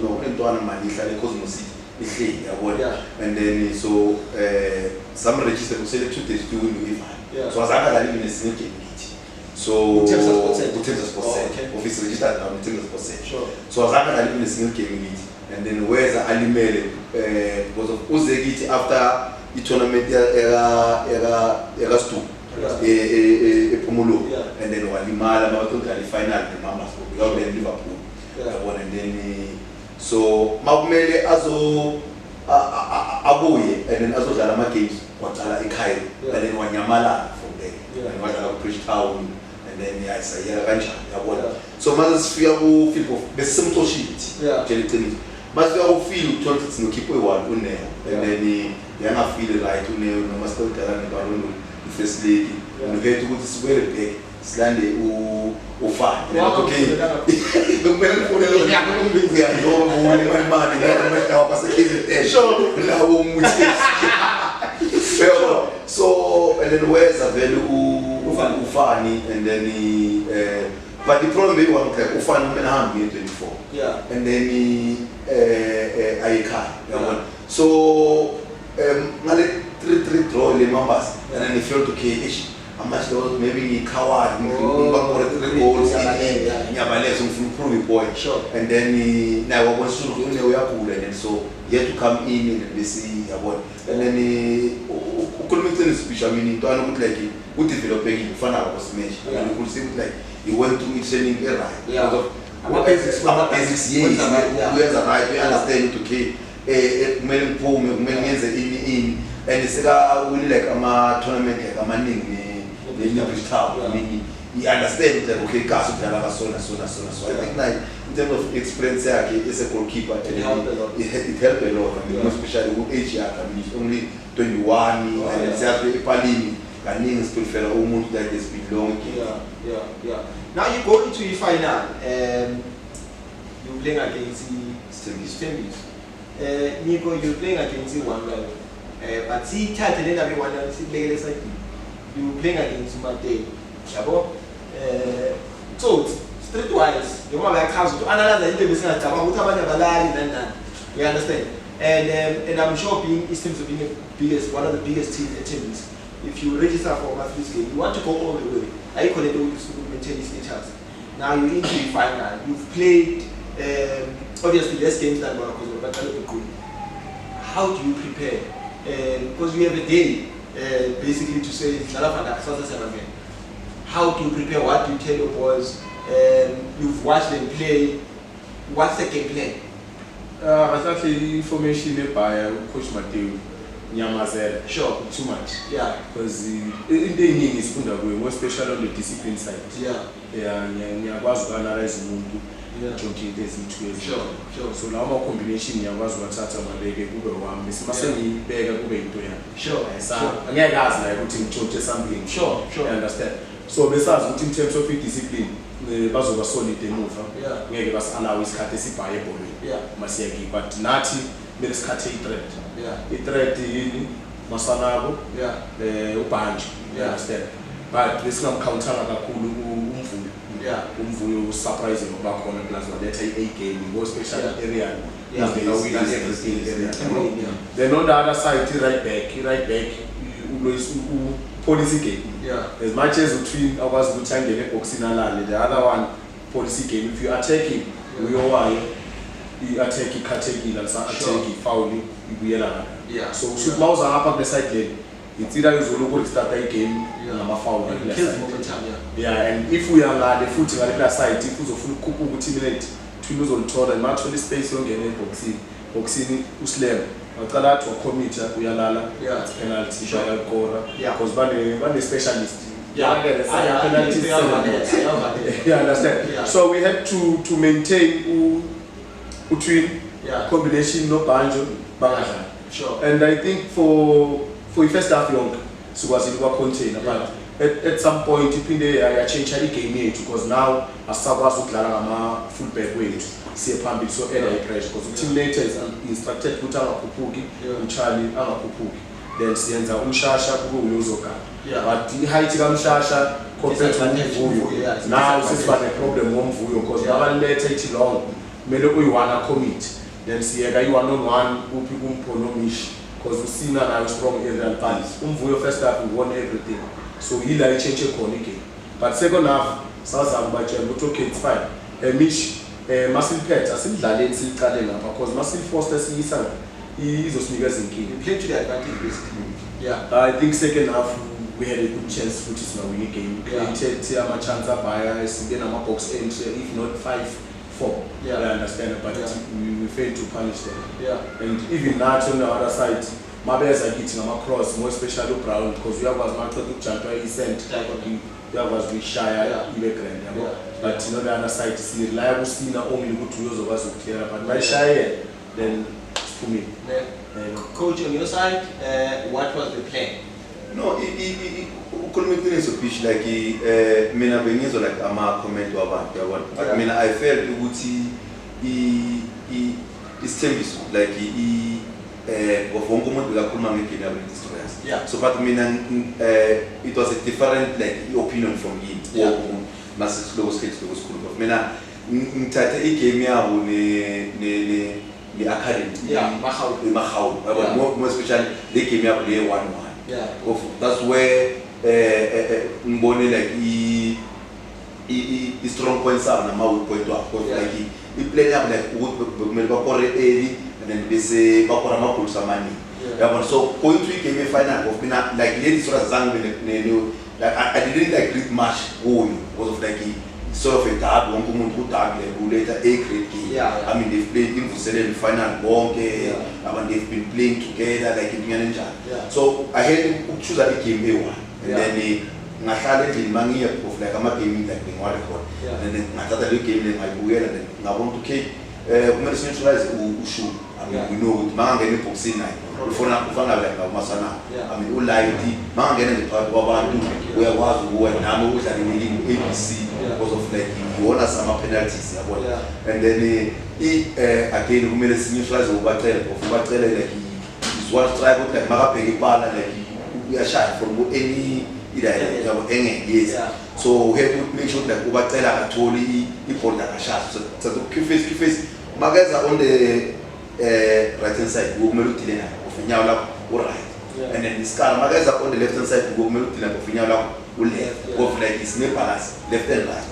no entwana manje ihlala eCosmos ihleli yabona and then so some registered to select 2 days to win Ivory so azange dlala in esinye game lithi so uThemba Sports office registered now uThemba Sports so azange dlala in esinye game lithi and then weza alimele because of uzekithi after i-tournament era stu ePhumulo and then walimala mawathola i-final neMamas because then Liverpool yabona and then so makumele abuye and then azodlala ama-games waqala eCairo and then wanyamala from there and wadlala ku-Bridgetown and then yayisayela kanjani yabona so manje sifika ku-Philip besemxoshile tshela iqiniso mase uyawufeel uthola ukuthi nokhiphe one uNeo and then yangafeel right uNeo noma sitodala neBallon i-first league nokhetha ukuthi sibuyele back silande ufana okay bekumele ngifonele uyayona imali ngiyabona baseKZN lawo umuthi so and then where's vele ufani and then but the problem is one like ufani kumele hambe nge-24 and then ayikhaya yabona so ngale 3-3 draw le Mambas and then they felt okay much those maybe coward ngibakore 3 goals ngiyabalezo ngifuna prove point and then nawo wonsuku uyakhula and so he had to come in and bese yabona and then ukhuluma iqiniso bisho mina intwana ukuthi like udeveloping ufana ko smash and you could see like he went through it training right because of basics yes uyenza right you understand okay kumele ngiphume kumele ngenze ini and sika win like ama tournament like amaningi Bridgetown. I mean, he understands that okay, Kasu Dala so. I think like in terms of experience, is a goalkeeper. It helped a lot. I mean, especially with age. I mean, he's only 21, and exactly Palini. Ganin is prefer almost like this belong. Yeah. Now you go into the final. You playing against Isithembiso. Nyiko, you playing against one guy. But see, Tatlin, everyone else is playing like you playing against Mateo. So streetwise, you want like house to analyze the business about you understand? And I'm sure being Isithembiso being one of the biggest teams. If you register for Monga Phillys Games, you want to go all the way. Are you connected with to maintain this chance? Now you're into the final. You've played obviously less games than Morocco, but good. How do you prepare? Because we have a day. Basically to say how do you prepare, what do you tell your boys, you've watched them play, what's the game plan? Actually information by Coach Mateo sure too much because in the evening is more special on the discipline side ngiyakwazi analyze umuntu jonke into ezithuwe so lawo ama combination ngiyakwazi ukuthatha mabeke kube wami bese ngiyibeka kube into yami angeke azi la ukuthi ngijonke something you understand so besazi ukuthi in terms of discipline bazoba solid emuva ngeke bas-allow isikhathi esibhaye ebholweni masiyaki but nathi kumele sikhathe i-threat yini masanabo ubhanji you understand but besingamkhawuntanga kakhulu umvuyo surprising ngoba khona plus waletha i-A-game ngo special area then on the other side right back policy game as much as utwin akwazi ukuthi angene eboxini alale the other one policy game if you attack him uyowayo i-attack ikhathekile attack foul ibuyela so should mawuza ngapha kule side lane it's either uzoloku restart i-game ngama-foul and if uyangale futhi ngale kula side if uzofuna ukukhupha ukuthi minute twin uzolithola imathola ispace yongena eboxini uslam waqala athi wacommit uyalala penalty bayakora because bane specialist penalty you understand so we had to maintain between combination no banjo bangadlala and I think for first half yonke sikwazile kwa contain but at some point iphinde change i-game yethu because now asisakwazi ukudlala ngama fullback wethu siye phambili so add i-pressure because team later is instructed ukuthi angakhuphuki uCharlie angakhuphuki then siyenza umshasha kube uyozogana but i-height kamshasha compared to umvuyo now sisiba ne-problem ngomvuyo because nabaletha ithi long kumele uyi-one commit then siyeka i-1-on-1 uphi kumphonomishi because usina nayo strong aerial balance umvuyo first half we won everything so yila i-change khona igame but second half sazama batshela ukuthi okay it's fine mish muscle pet asidlaleni silicale ngapha because muscle foster siyisa izosinikeza inkinga. You played to the advantage basically. Yeah. I think second half we had a good chance which is now winning game. Created a chance of bias, then a box entry, if not 5-4. Yeah. I understand, but we failed to punish them. Yeah. And even that on the other side, Mabes are getting them across, more especially Brown, because we have as much to jump he sent. We have as we shy, but you know the other side is the reliable spinner only good to use of us with clear. But my shy, then for me. Coach, on your side, what was the plan? No, ukhuluma so pitch like mina bengizo like ama comment wabantu yabona. But mina I felt ukuthi Isithembiso like wonke umuntu bekakhuluma ngegame yabo destroyers. Yeah. So but mina it was a different like opinion from him. Yeah. Mase slow skills to school of mina ngithathe igame yabo ne academy. Yeah, Mahawu. More especially the game yabo le 1-1. Yeah. That's where ngibone like I strong points are na weak point wakho like I play yabo like kumele bakore early and then bese bakora amagoals amani. Yabona so going to game final of mina like lady sort of zangu like I didn't like read much because of like sort of a tag wonke umuntu utag later a great game. Yeah. I mean they've played in the final bonke and they've been playing together like in Ninja. Yeah. So I had to choose a game A1 and then ngahlala endlini mangiye of like ama game like ngwale khona and then ngathatha le game ngayibukela then ngabona ukuthi kumele sineutralize ushu. I mean we know mangangena eboxini naye ufuna like ngamasana. I mean ulight mangangena nje phakathi kwabantu uyakwazi ukuwa nami udlala ngelinye ABC because of like you want some penalties yabona. And then again kumele sineutralize ubacela like is one strike like makabheka ibala like uyashaya from any yes. So we have to make sure that ubacela akatholi iball akashaya. So the face magaza on the right hand side kumele udile nayo ufinyawo lapho right. And then iskala magaza on the left hand side kumele udile nayo ufinyawo lapho left. Go like is ne balance left and right.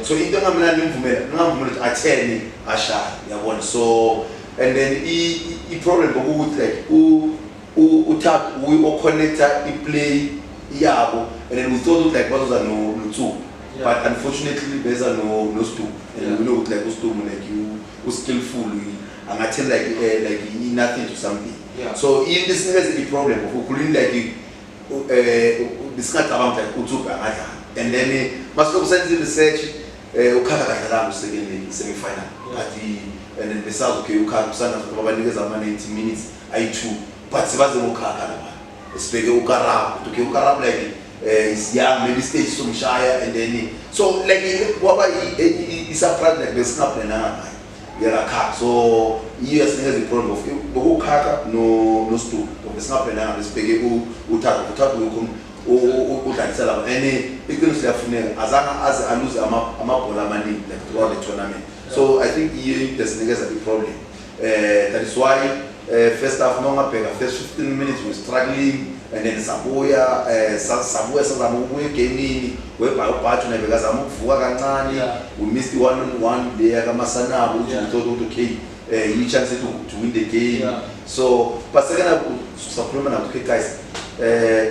So into ngamela nimvumela ukuthi atheni ashaya yabona. So and then I problem ukuthi like utap we connector I play yabo and then we thought like bazoza no two. But unfortunately there's no stu and we know like stu like you skillful and I tell like nothing to something. So in this is a problem of kulini like discuss about like utuka and then must go send research ukhala kahle second semi final at the and then besides okay ukhala kusana babanikeza ama 90 minutes I2 but sibaze ngokhakha lapha sibheke ukarab to ke ukarab like is young maybe stage somshaya and then so like kwaba is a problem like besingaphe nanga yakha. So yes there's a problem of ukukhakha no stu besingaphe nanga besibheke uthatha udlalisela and iqiniso liyafuneka azange aze aluze amabhola amaningi like throughout the tournament. So I think there's a problem. That is why first half nongabheka first 15 minutes we struggling and then sabuya sazama ukubuya egamini webhathi nabekazama ukuvuka kancane. We missed 1-on-1 there kamasanabo we thought okay you chance to win the game. So but second half supplement na okay guys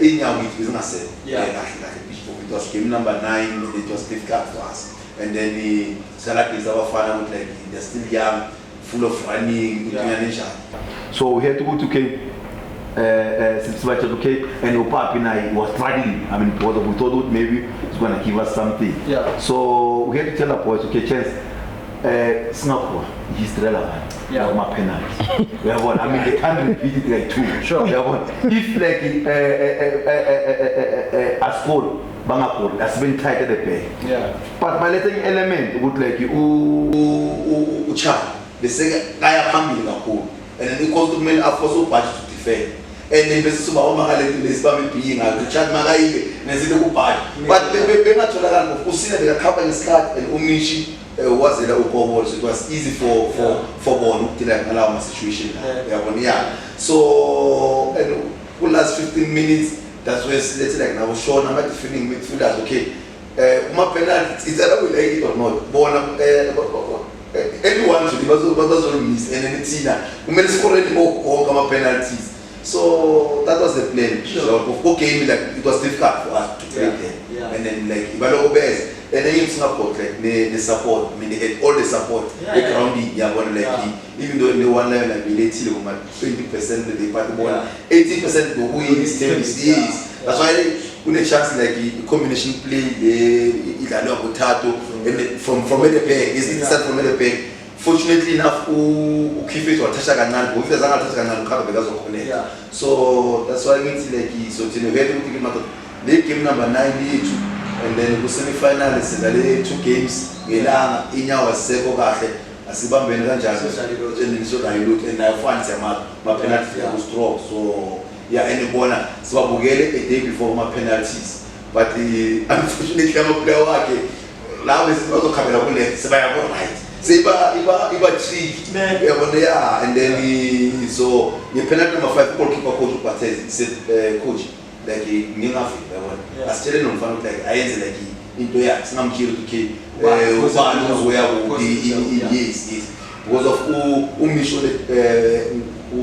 inyawo is not said it was game number 9 it was difficult for us and then the Salak is our final like they're still young full of running so we had to go to Cape and Opapina was struggling. I mean because we thought maybe it's going to give us something. So we had to tell the boys okay chance Singapore is relevant. My penalty. I mean they can't repeat it like two. Sure. If like a score Bangapur has been tight at the pay. But by letting element would like you the second guy coming Bangapur and then it goes to men are also budget to defend. And then bese suba omakaleti lesibame being chat magaile nezile kubhali but bengatholakala ngokusina bekakhamba ngesikhathi and umishi wazela ukobolo so it was easy for bona ukudila ngalawa situation yabona. So and the last 15 minutes that's where let's like now show number defending midfielders okay uma penalty it's either we like it or not bona anyone should bazolungisa and then thina kumele score onke ama penalties. So that was the plan. Okay, like it was difficult for us to play there. And then like ibalo best and then it's not like the support. I mean they had all the support. The grounding like even though in the one level like we let 20% they part the ball, 80% the win is that's why when a chance like the combination play the ilalo potato and from the back is start from the back. Fortunately enough, uKhife wathasha kancane, ngoba ufeza ngathasha kancane ukhaba bekazokhoneka. So that's why ngithi like so thina vele ukuthi madoda le game number 9 yethu and then ku semi final sidlale 2 games ngelanga inyawo asekho kahle asibambene kanjani and so dilute and I find my penalty was strong. So yeah, and bona sibabukele a day before my penalties, but unfortunately ama player wakhe lawo sizokhamela ku left sibaya ko right. Iba trick, yeah, and then so the penalty number 5 goalkeeper coach Patez said coach like ngingafi yabona asitshele nomfana like ayenze like into yakhe singamkhiri to keep ubani uzoya yes because of umisho le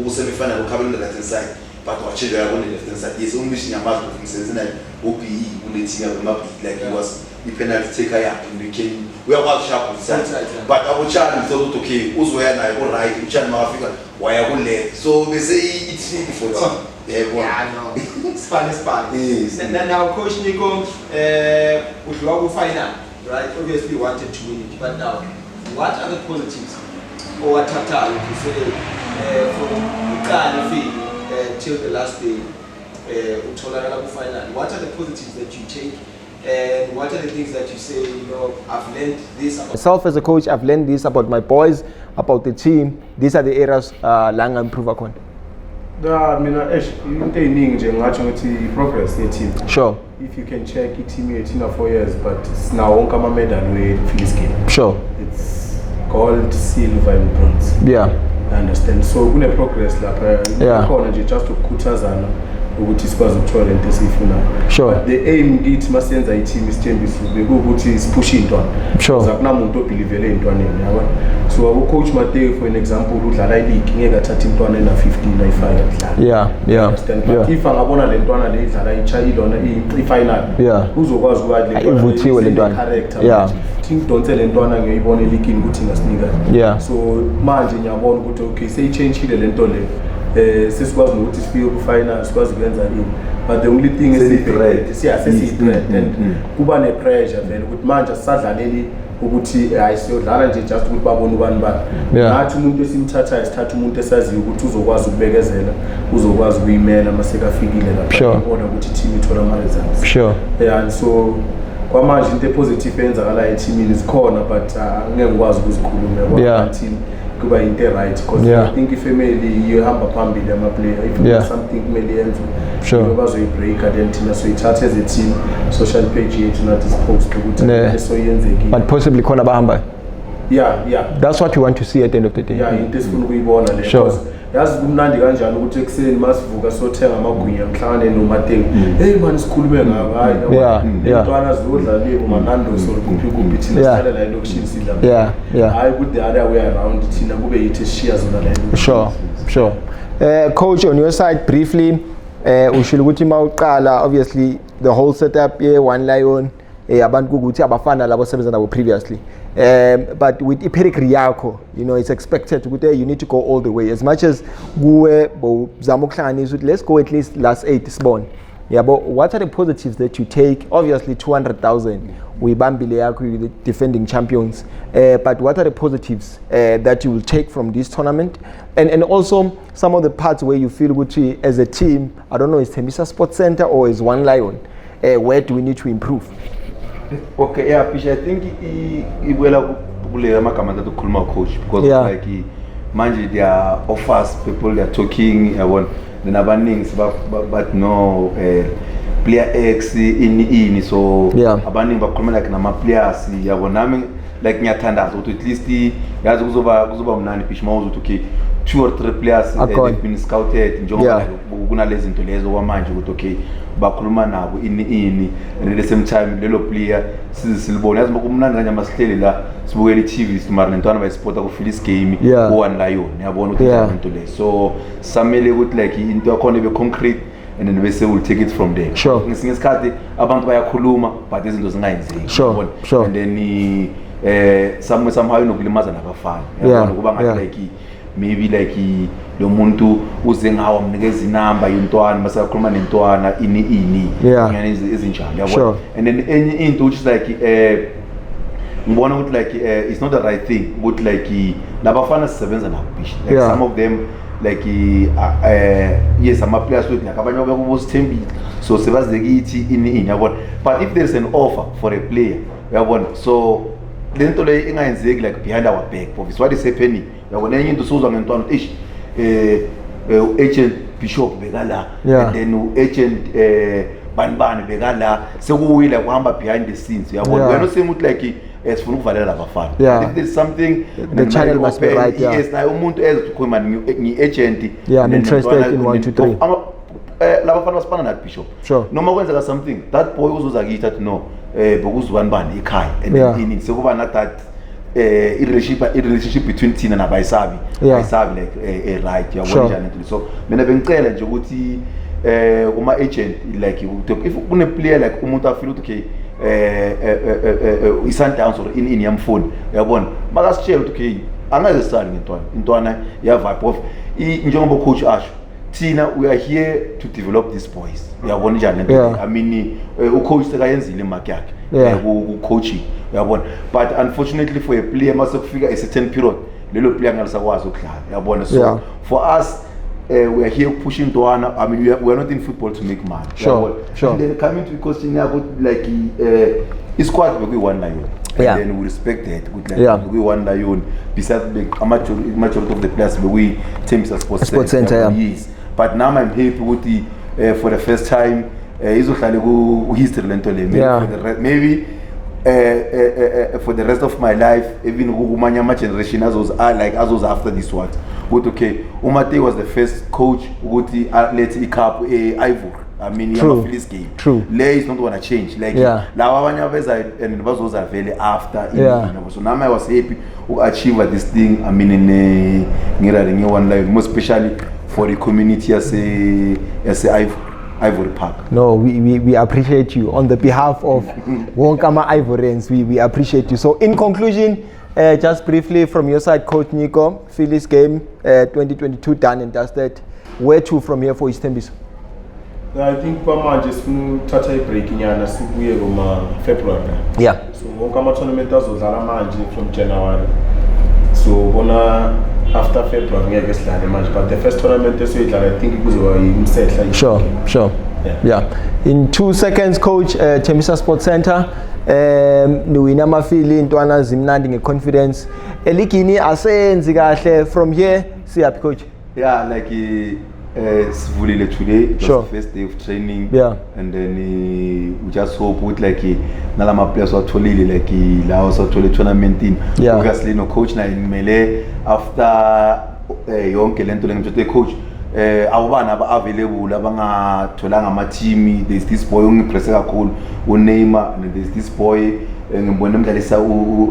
semi final ukhabela the left side but watch it on the left side yes umisho nyamazi kumsebenza naye uPE ulethinga bemabhiki like he was the penalty taker and we came we are well sharp on side but our challenge thought okay uzoya naye all right uchani makafika waya ku left so they say it's for yeah no Spanish yes. And then now coach Nyiko udliwa ku final right obviously wanted to win it but now what are the positives or what to say from uqala till the last day utholakala ku final what are the positives that you take and what are the things that you say I've learned this about myself as a coach, I've learned this about my boys, about the team. These are the areas la improve upon. Mina into eningi nje ngathi ukuthi progress ye-team. Sure. If you can check i-team yethu ina 4 years but sinawo wonke ama-medal we-Phillys Games. Sure. It's gold, silver and bronze. Yeah. I understand. So kune progress lapha khona nje just ukukhuthazana ukuthi sikwazi ukuthola into esiyifunayo. Sure. But the aim ngithi masiyenza i-team Isithembiso bekuwukuthi siphushe intwana. Sure. Akunamuntu obelievele intwaneni yabona. So coach Mateo for an example udlala i-league ngeke athathe intwana ena 15 ayifaka kudlala. Yeah. But if angabona le ntwana le idlala ichayilona i-final uzokwazi ukuthi le ivuthiwe le ntwana. Yeah. Ngidonse le ntwana ngiyibona eligini ukuthi ngasinika. So manje ngiyabona ukuthi okay seyichangeile le nto le. Sesikwazi ukuthi sifike ku final sikwazi ukwenza ini but the only thing is sesi-threat and kuba ne-pressure vele ukuthi manje sisadlaleli ukuthi hayi siyodlala nje just ukuthi babone ubani bani nathi umuntu esimthathayo sithatha umuntu esaziyo ukuthi uzokwazi ukubekezela uzokwazi ukuyimela masekafikile lapha order ukuthi i-team ithola ama-results and so kwamanje into positive eyenzakala e-teamini zikhona but ngeke ukwazi ukuzikhuluma until kuba into right because I think ifamily ihamba phambili ama-player if something kumele yenziwe bazoyibreaka then thina soyithatha as a team social page yethu nathi sipost ukuthi soyenzekile but possibly khona bahamba yeah that's what we want to see at the end of the day into esifuna ukuyibona le because yazi kumnandi kanjani ukuthi ekuseni masivuka sothenga amagwinya mhlangane noMateo hey man sikhulume ngaba hayi intwana zodlalile uManando sokuphikuphi thina sihlala la elokishini sidla hayi ku the other way around thina kube yithi sishiya zona la sure coach on your side briefly ushilo ukuthi mawuqala obviously the whole setup one lion abantu ukuthi abafana labo sebenza nabo previously but with ipedigree yakho it's expected ukuthi you need to go all the way as much as kuwe bozama ukuhlanganisa ukuthi let's go at least last 8 sibone but what are the positives that you take obviously 200,000 uyibambile yakho the defending champions but what are the positives that you will take from this tournament and also some of the parts where you feel ukuthi as a team I don't know is Isithembiso Sports Center or is One Lion where do we need to improve? Okay, Pisha, I think ibuela kule magama that ukhuluma coach because like manje there are offers people they are talking then abaningi but no player X in so abaningi bakhuluma like nama players yabona nami like ngiyathandaza ukuthi at least yazi kuzoba mnandi Pisha mawuzo ukuthi okay 2 or 3 players they've been scouted njengoba kunalezi zinto lezo kwamanje ukuthi okay bakhuluma nabo ini and at the same time lelo player silibona yazi kumnandi kanye masihleli la sibukela iTV simara nentwana bayisipota ku Phillys Game ku1 Lion yabona ukuthi into le so samele ukuthi like into yakhona be concrete and then bese will take it from there ngesinye isikhathi abantu bayakhuluma but izinto zingayenzeki and then somehow inokulimaza nabafana yabona kuba ngathi like maybe like lo muntu uze ngawo amnikeza inamba yontwana masakhuluma nentwana ini ngene ezinjalo yabona and then enye into which is like ngibona ukuthi like it's not the right thing but like labafana sisebenza nabo bish like some of them like yes ama players with like abanye bakubosithembile so sebazekithi ini yabona but if there is an offer for a player yabona so lento le ingayenzeki like behind our back obviously what is happening yabona enye into suzwa ngentwana ish agent Bishop bekala and then agent banibani bekala sekuwile kuhamba behind the scenes yabona wena usema ukuthi like sifuna ukuvalela labafana if there's something the channel must be right yes na umuntu ezokhuluma ngi agent I'm interested in 1 2 3 labafana basipana na Bishop noma kwenzeka something that boy uzoza kithi athi no bekuzwanibani ekhaya and then sekuba na that relationship between thina nabayisabi ayisabi like right yabona njani so mina bengicela nje ukuthi kuma agent like if kune player like umuntu afila ukuthi okay Standout or in yamfuni yabona makasitshela ukuthi okay angeke sisali ngentwana ya vibe of njengoba coach asho thina we are here to develop these boys yabona njani I mean ucoach sekayenzile imark yakhe ku coaching yabona but unfortunately for a player mase kufika a certain period lelo player ngalisakwazi ukudlala yabona so for us we are here pushing Ntwana. I mean we are not in football to make money and then coming to the question about like squad we 1 Lion and then we respect that good like we 1 Lion besides the majority of the players we Isithembiso Sports Center yes but now I'm happy with the for the first time izohlale ku history lento le maybe for the rest of my life even kumanye ama generation as after this one but okay Mateo was the first coach ukuthi let icup Ivory I mean Phillys Game le is not gonna change like lawa abanye abeza and bazoza vele after so now I was happy to achieve this thing I mean in ngirale nge1 Lion most especially for the community as a Ivory Park. No, we appreciate you on the behalf of Wonkama Ivorians. We appreciate you. So in conclusion, just briefly from your side, Coach Nyiko, Phillys Game 2022 done and dusted. Where to from here for Isithembiso? I think kwamanje sifuna a break inyana sibuye kuma February. So Wonkama tournament azodlala manje from January. So bona after February ngeke sidlale manje but the first tournament esoyidlala I think kuzoba imsetla. Sure. In 2 seconds coach Isithembiso Sports Center niwina amafili intwana zimnandi ngeconfidence eligini asenzi kahle from here see up coach like sivulile today it was the first day of training and then we just hope with like nalama players watholile like la wasathola tournament in obviously no coach na imele after yonke lento lengithe coach awubani available abangatholanga ama team there's this boy ungipresse kakhulu uNeymar and there's this boy ngibona umdlalisa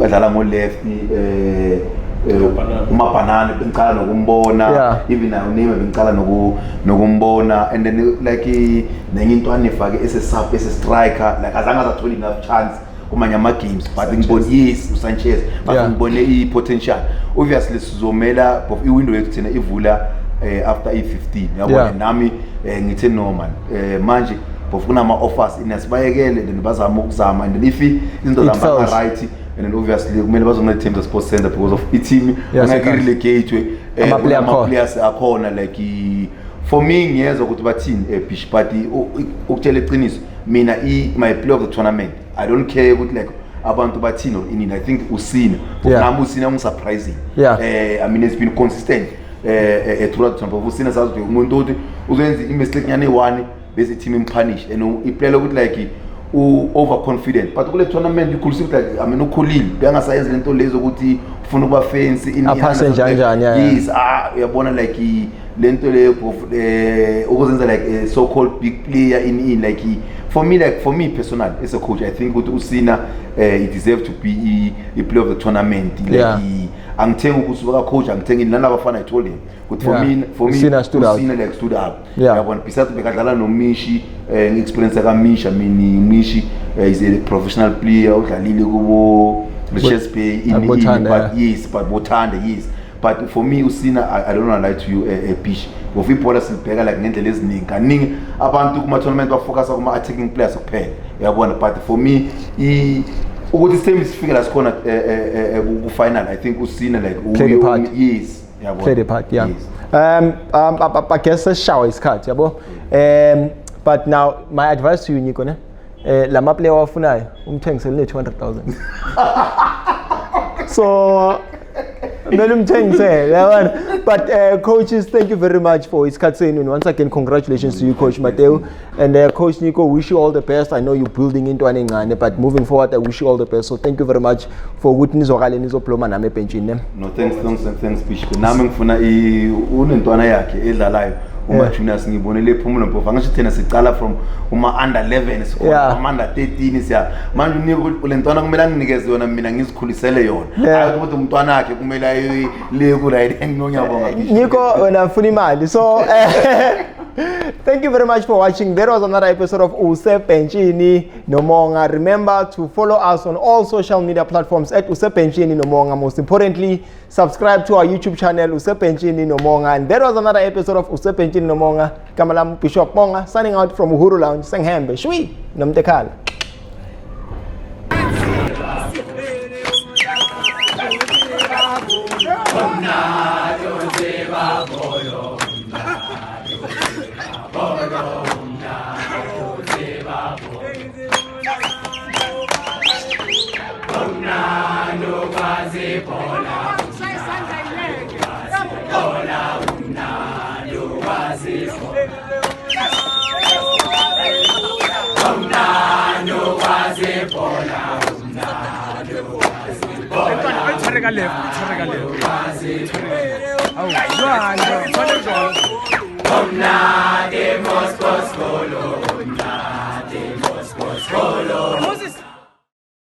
adlala ngo left umabanana bengicala nokumbona even nayo Neymar bengicala nokumbona and then like nenye intwana efake sub striker like azange azatholi enough chance kumanye ama games but ngibona yes uSanchez but ngibone i-potential obviously sizomela i window yethu thina ivula after 8:15 yabona nami ngithe normal manje bofuna ama offers inasibayekele then bazama ukuzama and then if izinto zihamba right and then obviously kumele bazongena Isithembiso Sports Center because of team angeke relegate ama players akhona like for me ngiyezwa ukuthi bathini Bish but ukutshela iqiniso mina my play of the tournament I don't care ukuthi like abantu bathini or inini I think usina nami usina ungisurprising I mean it's been consistent throughout the tournament usina sazi umuntu uthi uzenza imistake nyane 1 bese team impunish and iplay ukuthi like overconfident but kule tournament you could see like I mean ukhulile beyangasayenza lento lezo ukuthi ufuna ukuba fancy in aphase njani yes uyabona like lento le ukuzenza like so called big player in like for me personally as a coach I think ukuthi Usina he deserves to be a player of the tournament like angithenga ukuthi baka coach angithenga nana abafana I told him but for me Usina stood up yabona besides bekadlala no Mishi experience ka Mishi I mean Mishi is a professional player udlalile kubo chess play in but yes but Bothanda yes but for me Usina I don't want to lie to you a pitch of ibhola sibheka like ngendlela eziningi kaningi abantu kuma tournament ba focus kuma attacking players kuphela yabona but for me ukuthi same sifike la sikhona ku final I think Usina like yes yabona play the part yeah yes. I guess a shower is cut yabo but now my advice to you Nyiko ne lama player wafunayo umthengisele ne 200,000 so but coaches, thank you very much for his cutscene, and once again congratulations to you, Coach Mateo, and Coach Nyiko. Wish you all the best. I know you're building into an engane, but moving forward I wish you all the best. So thank you very much for witness okale nizoploma nami ebenchini. No thanks Bishop. Nami ngifuna unentwana yakhe edlalayo uma juniors ngibonele phumulo mpofu angisho thina sicala from uma under 11 sikhona uma under 13 siya manje unike lentwana kumele anginikeze yona mina ngizikhulisele yona hayi ukuthi umntwana wakhe kumele ayi ku right ngiyabonga Nyiko wena afuna imali so thank you very much for watching. There was another episode of Usepentshini Nomonga. Remember to follow us on all social media platforms at Usepentshini Nomonga. Most importantly, subscribe to our YouTube channel Usepentshini Nomonga. And there was another episode of Usepentshini Nomonga. Kamalam Bishop Monga signing out from Uhuru Lounge. Sanghambe Shui Namtekala. Omna de Moscow